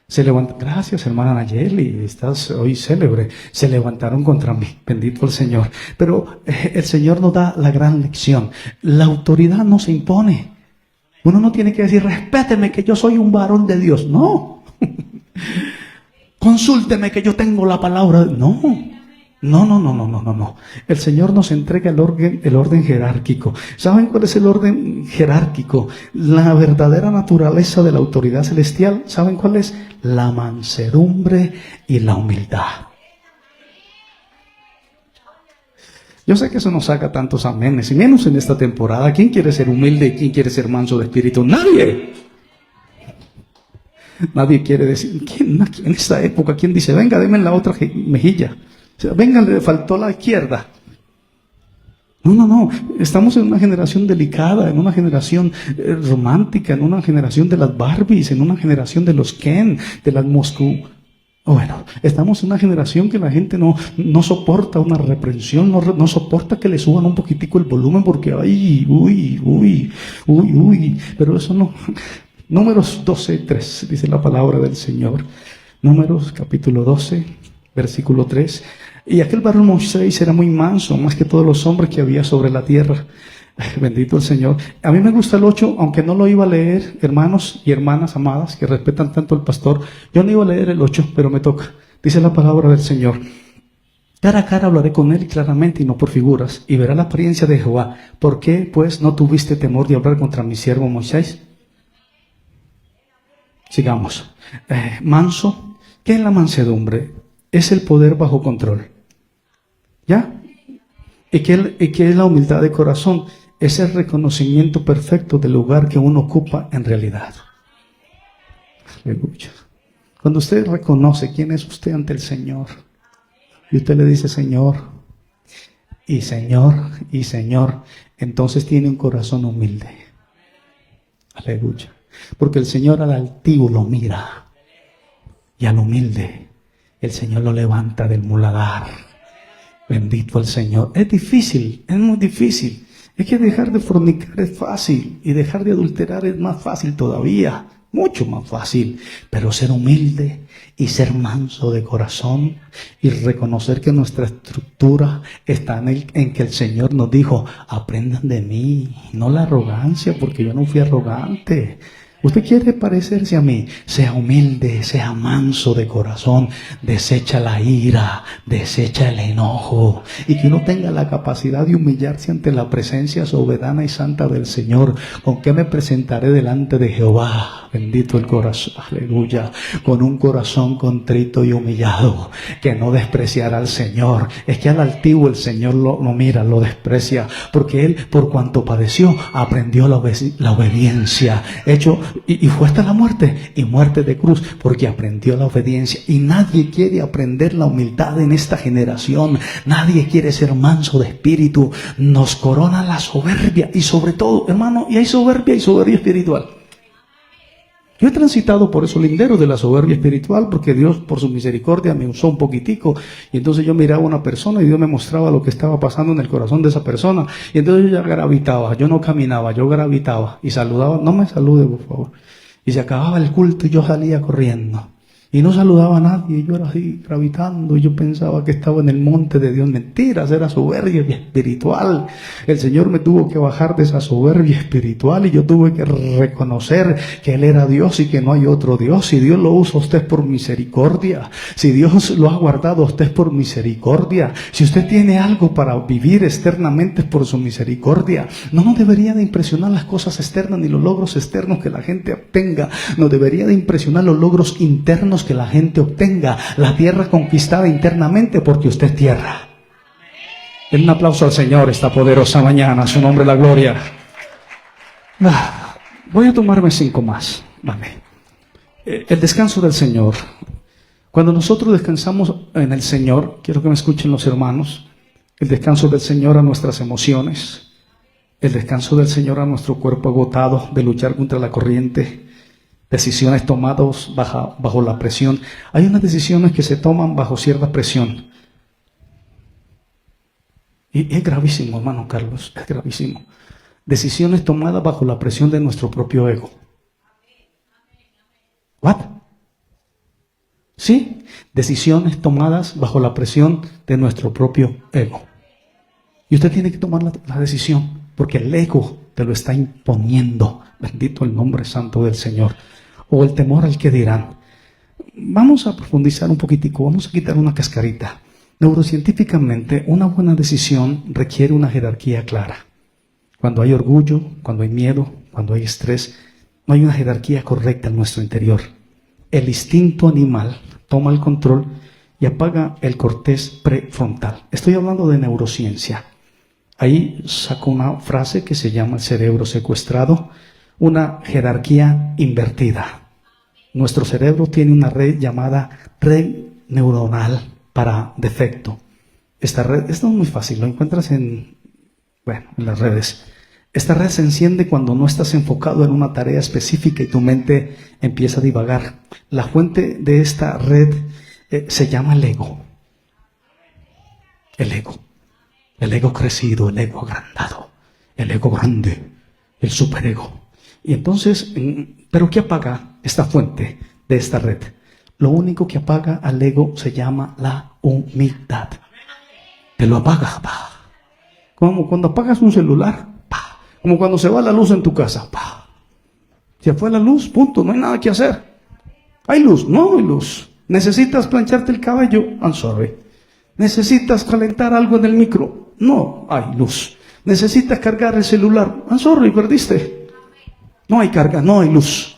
Gracias, hermana Nayeli, estás hoy célebre. Se levantaron contra mí, bendito el Señor. Pero el Señor nos da la gran lección. La autoridad no se impone. Uno no tiene que decir, respéteme que yo soy un varón de Dios. No. Consúlteme que yo tengo la palabra. No. No. El Señor nos entrega el orden jerárquico. ¿Saben cuál es el orden jerárquico? La verdadera naturaleza de la autoridad celestial. ¿Saben cuál es? La mansedumbre y la humildad. Yo sé que eso nos saca tantos amenes, y menos en esta temporada. ¿Quién quiere ser humilde y quién quiere ser manso de espíritu? ¡Nadie! Nadie quiere decir, ¿quién en esta época? ¿Quién dice, venga, deme la otra mejilla? O sea, venga, le faltó la izquierda. No. Estamos en una generación delicada, en una generación romántica, en una generación de las Barbies, en una generación de los Ken, de las Moscú. Bueno, estamos en una generación que la gente no soporta una reprensión, no soporta que le suban un poquitico el volumen porque, uy. Pero eso no. Números 12:3, dice la palabra del Señor. Números capítulo 12, versículo 3. Y aquel varón Moisés era muy manso, más que todos los hombres que había sobre la tierra. Bendito el Señor. A mí me gusta el 8, aunque no lo iba a leer, hermanos y hermanas amadas que respetan tanto al pastor. Yo no iba a leer el 8, pero me toca. Dice la palabra del Señor. Cara a cara hablaré con él claramente y no por figuras, y verá la apariencia de Jehová. ¿Por qué, pues, no tuviste temor de hablar contra mi siervo Moisés? Sigamos. Manso. ¿Qué es la mansedumbre? Es el poder bajo control. ¿Ya? ¿Y qué es la humildad de corazón? Es el reconocimiento perfecto del lugar que uno ocupa en realidad. Aleluya. Cuando usted reconoce quién es usted ante el Señor, y usted le dice Señor, entonces tiene un corazón humilde. Aleluya. Porque el Señor al altivo lo mira, y al humilde el Señor lo levanta del muladar. Bendito el Señor. Es difícil, es muy difícil. Es que dejar de fornicar es fácil y dejar de adulterar es más fácil todavía, mucho más fácil. Pero ser humilde y ser manso de corazón y reconocer que nuestra estructura está en que el Señor nos dijo, aprendan de mí, no la arrogancia, porque yo no fui arrogante. Usted quiere parecerse a mí, sea humilde, sea manso de corazón, desecha la ira, desecha el enojo, y que uno tenga la capacidad de humillarse ante la presencia soberana y santa del Señor. ¿Con qué me presentaré delante de Jehová? Bendito el corazón, aleluya, con un corazón contrito y humillado, que no despreciará al Señor. Es que al altivo el Señor lo mira, lo desprecia, porque Él, por cuanto padeció, aprendió la obediencia, y fue hasta la muerte, y muerte de cruz, porque aprendió la obediencia. Y nadie quiere aprender la humildad en esta generación. Nadie quiere ser manso de espíritu. Nos corona la soberbia, y sobre todo, hermano, y hay soberbia espiritual. Yo he transitado por esos linderos de la soberbia espiritual, porque Dios, por su misericordia, me usó un poquitico, y entonces yo miraba a una persona y Dios me mostraba lo que estaba pasando en el corazón de esa persona, y entonces yo ya gravitaba, yo no caminaba, yo gravitaba, y saludaba, no me salude por favor, y se acababa el culto y yo salía corriendo, y no saludaba a nadie, y yo era así gravitando, y yo pensaba que estaba en el monte de Dios. Mentiras, era soberbia espiritual. El Señor me tuvo que bajar de esa soberbia espiritual, y yo tuve que reconocer que Él era Dios y que no hay otro Dios. Si Dios lo usa a usted por misericordia, si Dios lo ha guardado a usted por misericordia, si usted tiene algo para vivir externamente por su misericordia, no nos debería de impresionar las cosas externas ni los logros externos que la gente obtenga. Nos debería de impresionar los logros internos que la gente obtenga, la tierra conquistada internamente, porque usted es tierra. Den un aplauso al Señor esta poderosa mañana, a su nombre la gloria. Voy a tomarme 5 más. Vale. El descanso del Señor. Cuando nosotros descansamos en el Señor, quiero que me escuchen los hermanos, el descanso del Señor a nuestras emociones, el descanso del Señor a nuestro cuerpo agotado de luchar contra la corriente, decisiones tomadas bajo la presión. Hay unas decisiones que se toman bajo cierta presión. Y es gravísimo, hermano Carlos, es gravísimo. Decisiones tomadas bajo la presión de nuestro propio ego. ¿What? ¿Sí? Decisiones tomadas bajo la presión de nuestro propio ego. Y usted tiene que tomar la decisión, porque el ego te lo está imponiendo. Bendito el nombre santo del Señor. O el temor al que dirán. Vamos a profundizar un poquitico, vamos a quitar una cascarita. Neurocientíficamente, una buena decisión requiere una jerarquía clara. Cuando hay orgullo, cuando hay miedo, cuando hay estrés, no hay una jerarquía correcta en nuestro interior. El instinto animal toma el control y apaga el corteza prefrontal. Estoy hablando de neurociencia. Ahí saco una frase que se llama el cerebro secuestrado, una jerarquía invertida. Nuestro cerebro tiene una red llamada red neuronal para defecto. Esta red, esto es muy fácil, lo encuentras en las redes. Esta red se enciende cuando no estás enfocado en una tarea específica y tu mente empieza a divagar. La fuente de esta red se llama el ego. El ego. El ego crecido, el ego agrandado, el ego grande, el superego. Y entonces, ¿pero qué apaga esta fuente de esta red? Lo único que apaga al ego se llama la humildad. Te lo apaga, pa. Como cuando apagas un celular, pa. Como cuando se va la luz en tu casa, pa. Se fue la luz, punto, no hay nada que hacer. ¿Hay luz? No hay luz. ¿Necesitas plancharte el cabello? I'm sorry. ¿Necesitas calentar algo en el micro? No hay luz. ¿Necesitas cargar el celular? I'm sorry, perdiste. No hay carga, no hay luz.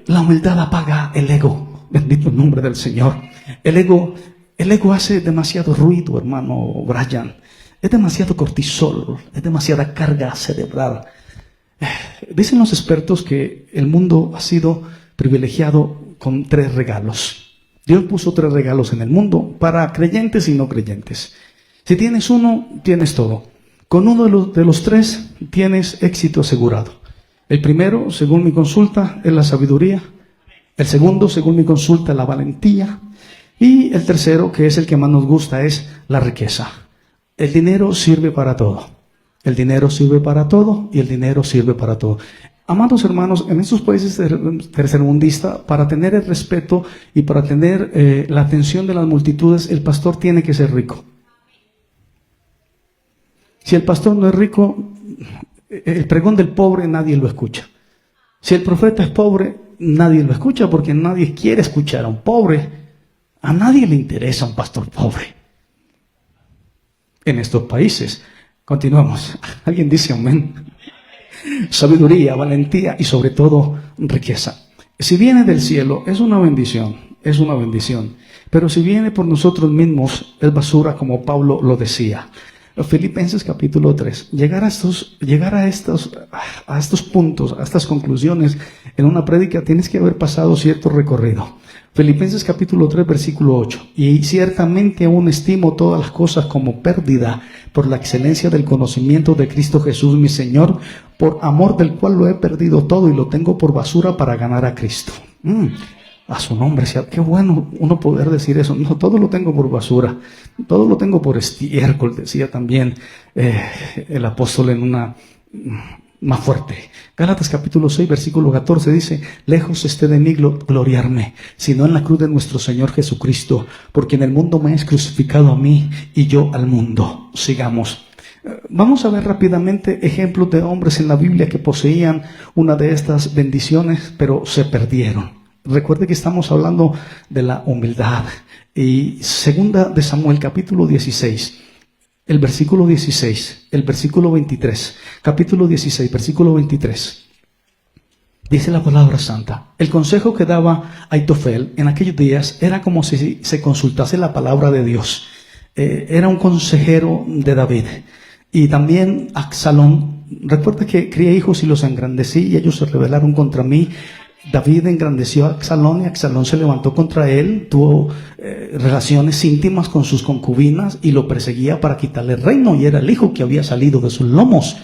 La humildad apaga el ego. Bendito el nombre del Señor. El ego hace demasiado ruido, hermano Brian. Es demasiado cortisol, es demasiada carga cerebral. Dicen los expertos que el mundo ha sido privilegiado con 3 regalos. Dios puso 3 regalos en el mundo para creyentes y no creyentes. Si tienes uno, tienes todo. Con uno de los 3 tienes éxito asegurado. El primero, según mi consulta, es la sabiduría. El segundo, según mi consulta, es la valentía. Y el tercero, que es el que más nos gusta, es la riqueza. El dinero sirve para todo. El dinero sirve para todo y el dinero sirve para todo. Amados hermanos, en estos países tercermundistas, para tener el respeto y para tener la atención de las multitudes, el pastor tiene que ser rico. Si el pastor no es rico, el pregón del pobre nadie lo escucha. Si el profeta es pobre, nadie lo escucha porque nadie quiere escuchar a un pobre. A nadie le interesa un pastor pobre. En estos países, continuamos. Alguien dice amén. Sabiduría, valentía y sobre todo riqueza. Si viene del cielo, es una bendición, es una bendición. Pero si viene por nosotros mismos, es basura, como Pablo lo decía. Filipenses capítulo 3. Llegar a estos puntos, a estas conclusiones en una prédica, tienes que haber pasado cierto recorrido. Filipenses capítulo 3, versículo 8. Y ciertamente aún estimo todas las cosas como pérdida por la excelencia del conocimiento de Cristo Jesús mi Señor, por amor del cual lo he perdido todo y lo tengo por basura para ganar a Cristo. A su nombre, qué bueno uno poder decir eso. No, todo lo tengo por basura, todo lo tengo por estiércol, decía también el apóstol en una más fuerte. Gálatas capítulo 6, versículo 14 dice: lejos esté de mí gloriarme, sino en la cruz de nuestro Señor Jesucristo, porque en el mundo me es crucificado a mí y yo al mundo. Sigamos. Vamos a ver rápidamente ejemplos de hombres en la Biblia que poseían una de estas bendiciones, pero se perdieron. Recuerde que estamos hablando de la humildad. Y segunda de Samuel capítulo 16, el versículo 16, el versículo 23, capítulo 16, versículo 23. Dice la palabra santa: el consejo que daba Aitofel en aquellos días era como si se consultase la palabra de Dios. Era un consejero de David. Y también Absalón. Recuerda que crié hijos y los engrandecí y ellos se rebelaron contra mí. David engrandeció a Absalón y Absalón se levantó contra él, tuvo relaciones íntimas con sus concubinas y lo perseguía para quitarle el reino, y era el hijo que había salido de sus lomos.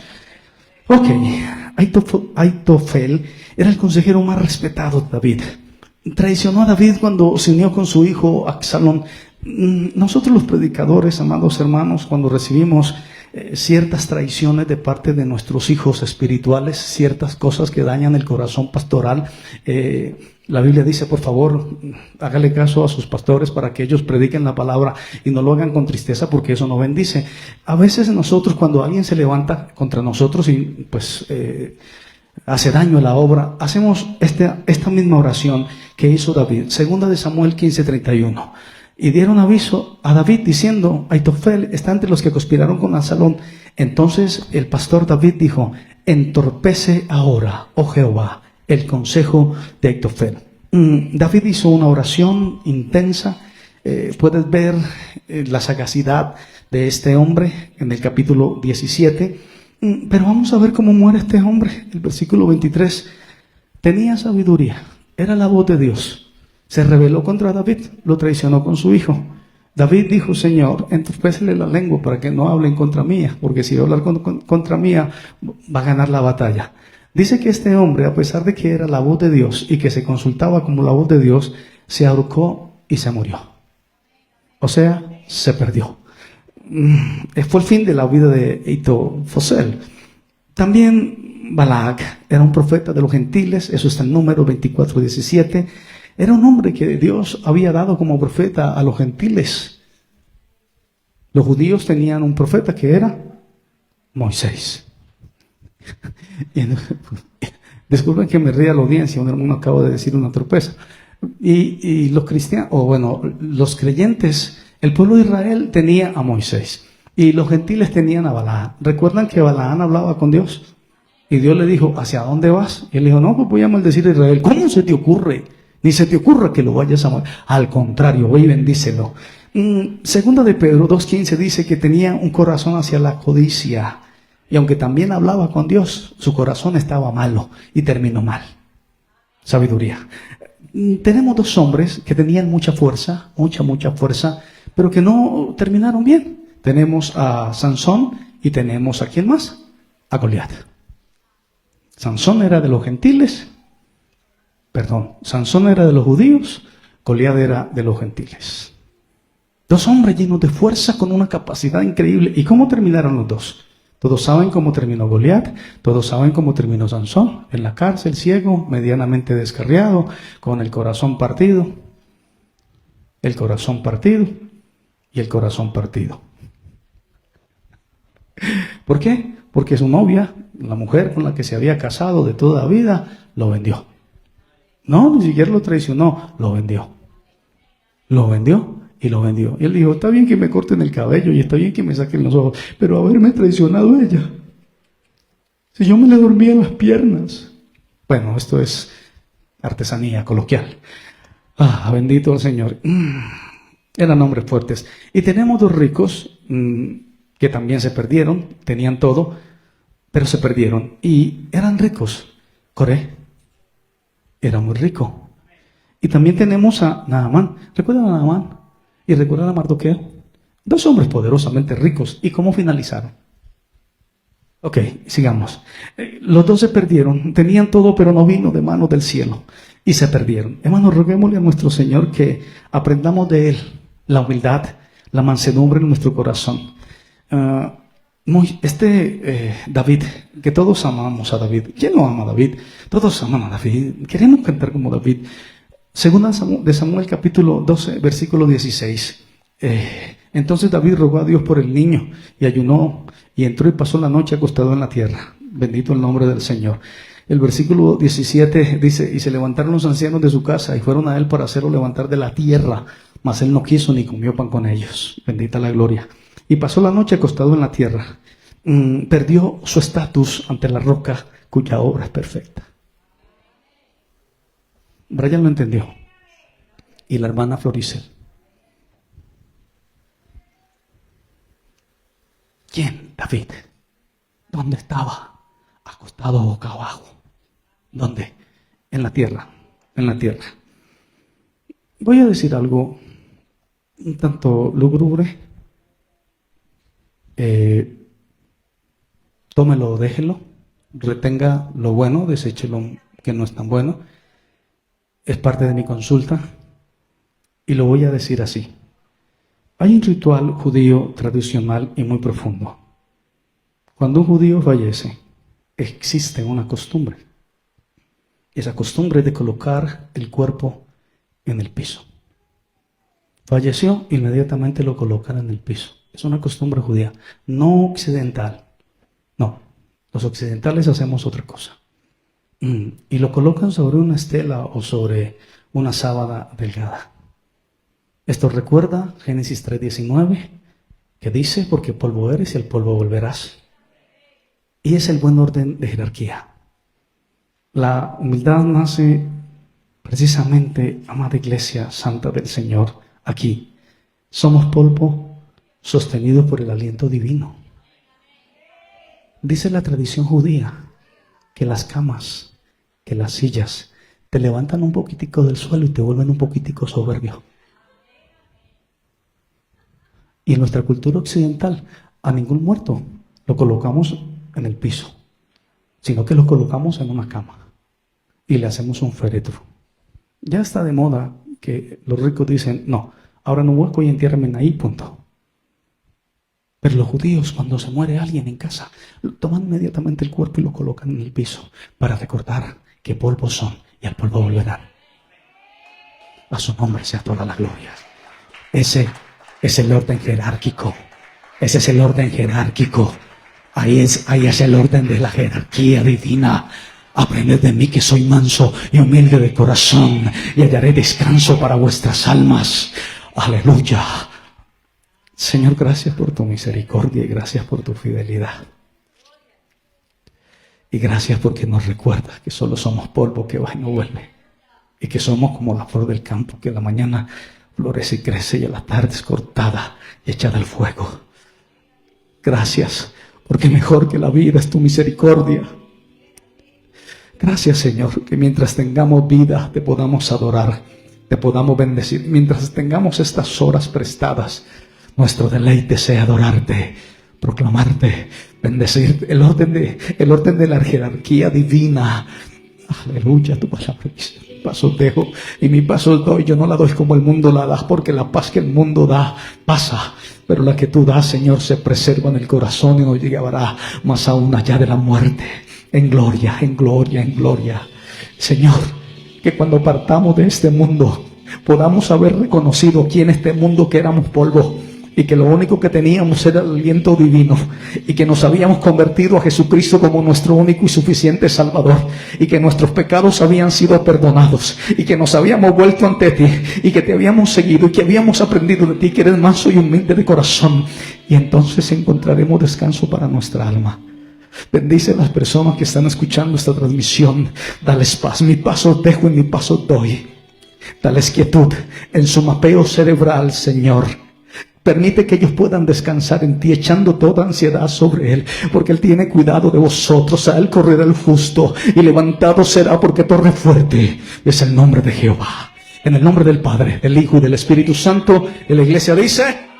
Aitofel era el consejero más respetado de David. Traicionó a David cuando se unió con su hijo Absalón. Nosotros los predicadores, amados hermanos, cuando recibimos ciertas traiciones de parte de nuestros hijos espirituales, ciertas cosas que dañan el corazón pastoral. La Biblia dice, por favor, hágale caso a sus pastores para que ellos prediquen la palabra y no lo hagan con tristeza, porque eso no bendice. A veces nosotros, cuando alguien se levanta contra nosotros y pues hace daño a la obra, hacemos esta misma oración que hizo David. Segunda de Samuel 15:31. Y dieron aviso a David diciendo, Aitofel está entre los que conspiraron con Absalón. Entonces el pastor David dijo, entorpece ahora, oh Jehová, el consejo de Aitofel. David hizo una oración intensa. Puedes ver la sagacidad de este hombre en el capítulo 17. Pero vamos a ver cómo muere este hombre. El versículo 23. Tenía sabiduría, era la voz de Dios. Se rebeló contra David, lo traicionó con su hijo. David dijo, Señor, entorpécele la lengua para que no hable en contra mía, porque si va a hablar contra mía, va a ganar la batalla. Dice que este hombre, a pesar de que era la voz de Dios y que se consultaba como la voz de Dios, se ahorcó y se murió. O sea, se perdió. Fue el fin de la vida de Aitofel. También Balac era un profeta de los gentiles, eso está en Números 24:17. Era un hombre que Dios había dado como profeta a los gentiles. Los judíos tenían un profeta que era Moisés. Disculpen que me ría la audiencia, un hermano acaba de decir una torpeza. Y los cristianos, los creyentes, el pueblo de Israel tenía a Moisés y los gentiles tenían a Balaam. ¿Recuerdan que Balaam hablaba con Dios? Y Dios le dijo, ¿hacia dónde vas? Y él dijo, no, pues voy a maldecir a Israel. ¿Cómo se te ocurre? Ni se te ocurra que lo vayas a maldecir. Al contrario, ve y bendícelo. Segunda de Pedro 2:15 dice que tenía un corazón hacia la codicia. Y aunque también hablaba con Dios, su corazón estaba malo y terminó mal. Sabiduría. Tenemos dos hombres que tenían mucha fuerza, mucha fuerza, pero que no terminaron bien. Tenemos a Sansón y tenemos a ¿quién más? A Goliat. Sansón era de los gentiles, Sansón era de los judíos, Goliat era de los gentiles. Dos hombres llenos de fuerza con una capacidad increíble. ¿Y cómo terminaron los dos? Todos saben cómo terminó Goliat, todos saben cómo terminó Sansón, en la cárcel, ciego, medianamente descarriado, con el corazón partido. El corazón partido y el corazón partido. ¿Por qué? Porque su novia, la mujer con la que se había casado de toda la vida, lo vendió. No, ni siquiera lo traicionó, lo vendió. Lo vendió y lo vendió. Y él dijo, está bien que me corten el cabello y está bien que me saquen los ojos, pero haberme traicionado ella. Si yo me le dormía en las piernas. Bueno, esto es artesanía coloquial. Bendito el Señor. Eran hombres fuertes. Y tenemos dos ricos que también se perdieron, tenían todo, pero se perdieron. Y eran ricos. Coré era muy rico. Y también tenemos a Naamán. ¿Recuerdan a Naamán? ¿Y recuerdan a Mardoqueo? Dos hombres poderosamente ricos. ¿Y cómo finalizaron? Ok, sigamos. Los dos se perdieron. Tenían todo, pero no vino de mano del cielo. Y se perdieron. Hermanos, roguémosle a nuestro Señor que aprendamos de Él la humildad, la mansedumbre en nuestro corazón. David, que todos amamos a David. ¿Quién no ama a David? Todos aman a David. Queremos cantar como David. Segunda de Samuel capítulo 12, versículo 16. Entonces David rogó a Dios por el niño y ayunó y entró y pasó la noche acostado en la tierra. Bendito el nombre del Señor. El versículo 17 dice, y se levantaron los ancianos de su casa y fueron a él para hacerlo levantar de la tierra, mas él no quiso ni comió pan con ellos. Bendita la gloria. Y pasó la noche acostado en la tierra. Perdió su estatus ante la roca cuya obra es perfecta. Brian lo entendió. Y la hermana Floricel. ¿Quién? David. ¿Dónde estaba? Acostado boca abajo. ¿Dónde? En la tierra. En la tierra. Voy a decir algo un tanto lúgubre. Tómelo o déjelo. Retenga lo bueno, deseche lo que no es tan bueno. Es parte de mi consulta. Y lo voy a decir así. Hay un ritual judío tradicional y muy profundo. Cuando un judío fallece, existe una costumbre. Esa costumbre es de colocar el cuerpo en el piso. Falleció, inmediatamente lo colocan en el piso. Es una costumbre judía, no occidental. No, los occidentales hacemos otra cosa. Y lo colocan sobre una estela o sobre una sábana delgada. Esto recuerda Génesis 3:19, que dice, porque polvo eres y al polvo volverás. Y es el buen orden de jerarquía. La humildad nace precisamente, amada Iglesia Santa del Señor, aquí. Somos polvo sostenido por el aliento divino. Dice la tradición judía que las camas, que las sillas, te levantan un poquitico del suelo y te vuelven un poquitico soberbio. Y en nuestra cultura occidental, a ningún muerto lo colocamos en el piso, sino que lo colocamos en una cama y le hacemos un féretro. Ya está de moda que los ricos dicen, no, ahora no hueco y entiérrenme ahí, punto. Pero los judíos, cuando se muere alguien en casa, toman inmediatamente el cuerpo y lo colocan en el piso para recordar que polvo son y al polvo volverán. A su nombre sea toda la gloria. Ese es el orden jerárquico. Ese es el orden jerárquico. Ahí es el orden de la jerarquía divina. Aprended de mí que soy manso y humilde de corazón y hallaré descanso para vuestras almas. Aleluya. Señor, gracias por tu misericordia y gracias por tu fidelidad. Y gracias porque nos recuerdas que solo somos polvo que va y no vuelve. Y que somos como la flor del campo que en la mañana florece y crece y a la tarde es cortada y echada al fuego. Gracias porque mejor que la vida es tu misericordia. Gracias, Señor, que mientras tengamos vida te podamos adorar, te podamos bendecir. Mientras tengamos estas horas prestadas, nuestro deleite sea adorarte, proclamarte, bendecir el orden de la jerarquía divina. Aleluya, tu palabra dice, pasos dejo y mi pasos doy. Yo no la doy como el mundo la da, porque la paz que el mundo da pasa, pero la que tú das, Señor, se preserva en el corazón y nos llevará más aún allá de la muerte, en gloria, en gloria, en gloria. Señor, que cuando partamos de este mundo podamos haber reconocido aquí en este mundo que éramos polvo y que lo único que teníamos era el aliento divino y que nos habíamos convertido a Jesucristo como nuestro único y suficiente Salvador y que nuestros pecados habían sido perdonados y que nos habíamos vuelto ante ti y que te habíamos seguido y que habíamos aprendido de ti que eres manso y humilde de corazón, y entonces encontraremos descanso para nuestra alma. Bendice a las personas que están escuchando esta transmisión. Dales paz, mi paso dejo y mi paso doy. Dales quietud en su mapeo cerebral, Señor. Permite que ellos puedan descansar en ti, echando toda ansiedad sobre Él, porque Él tiene cuidado de vosotros. A Él correrá el justo y levantado será, porque torre fuerte es el nombre de Jehová. En el nombre del Padre, del Hijo y del Espíritu Santo, y la iglesia dice...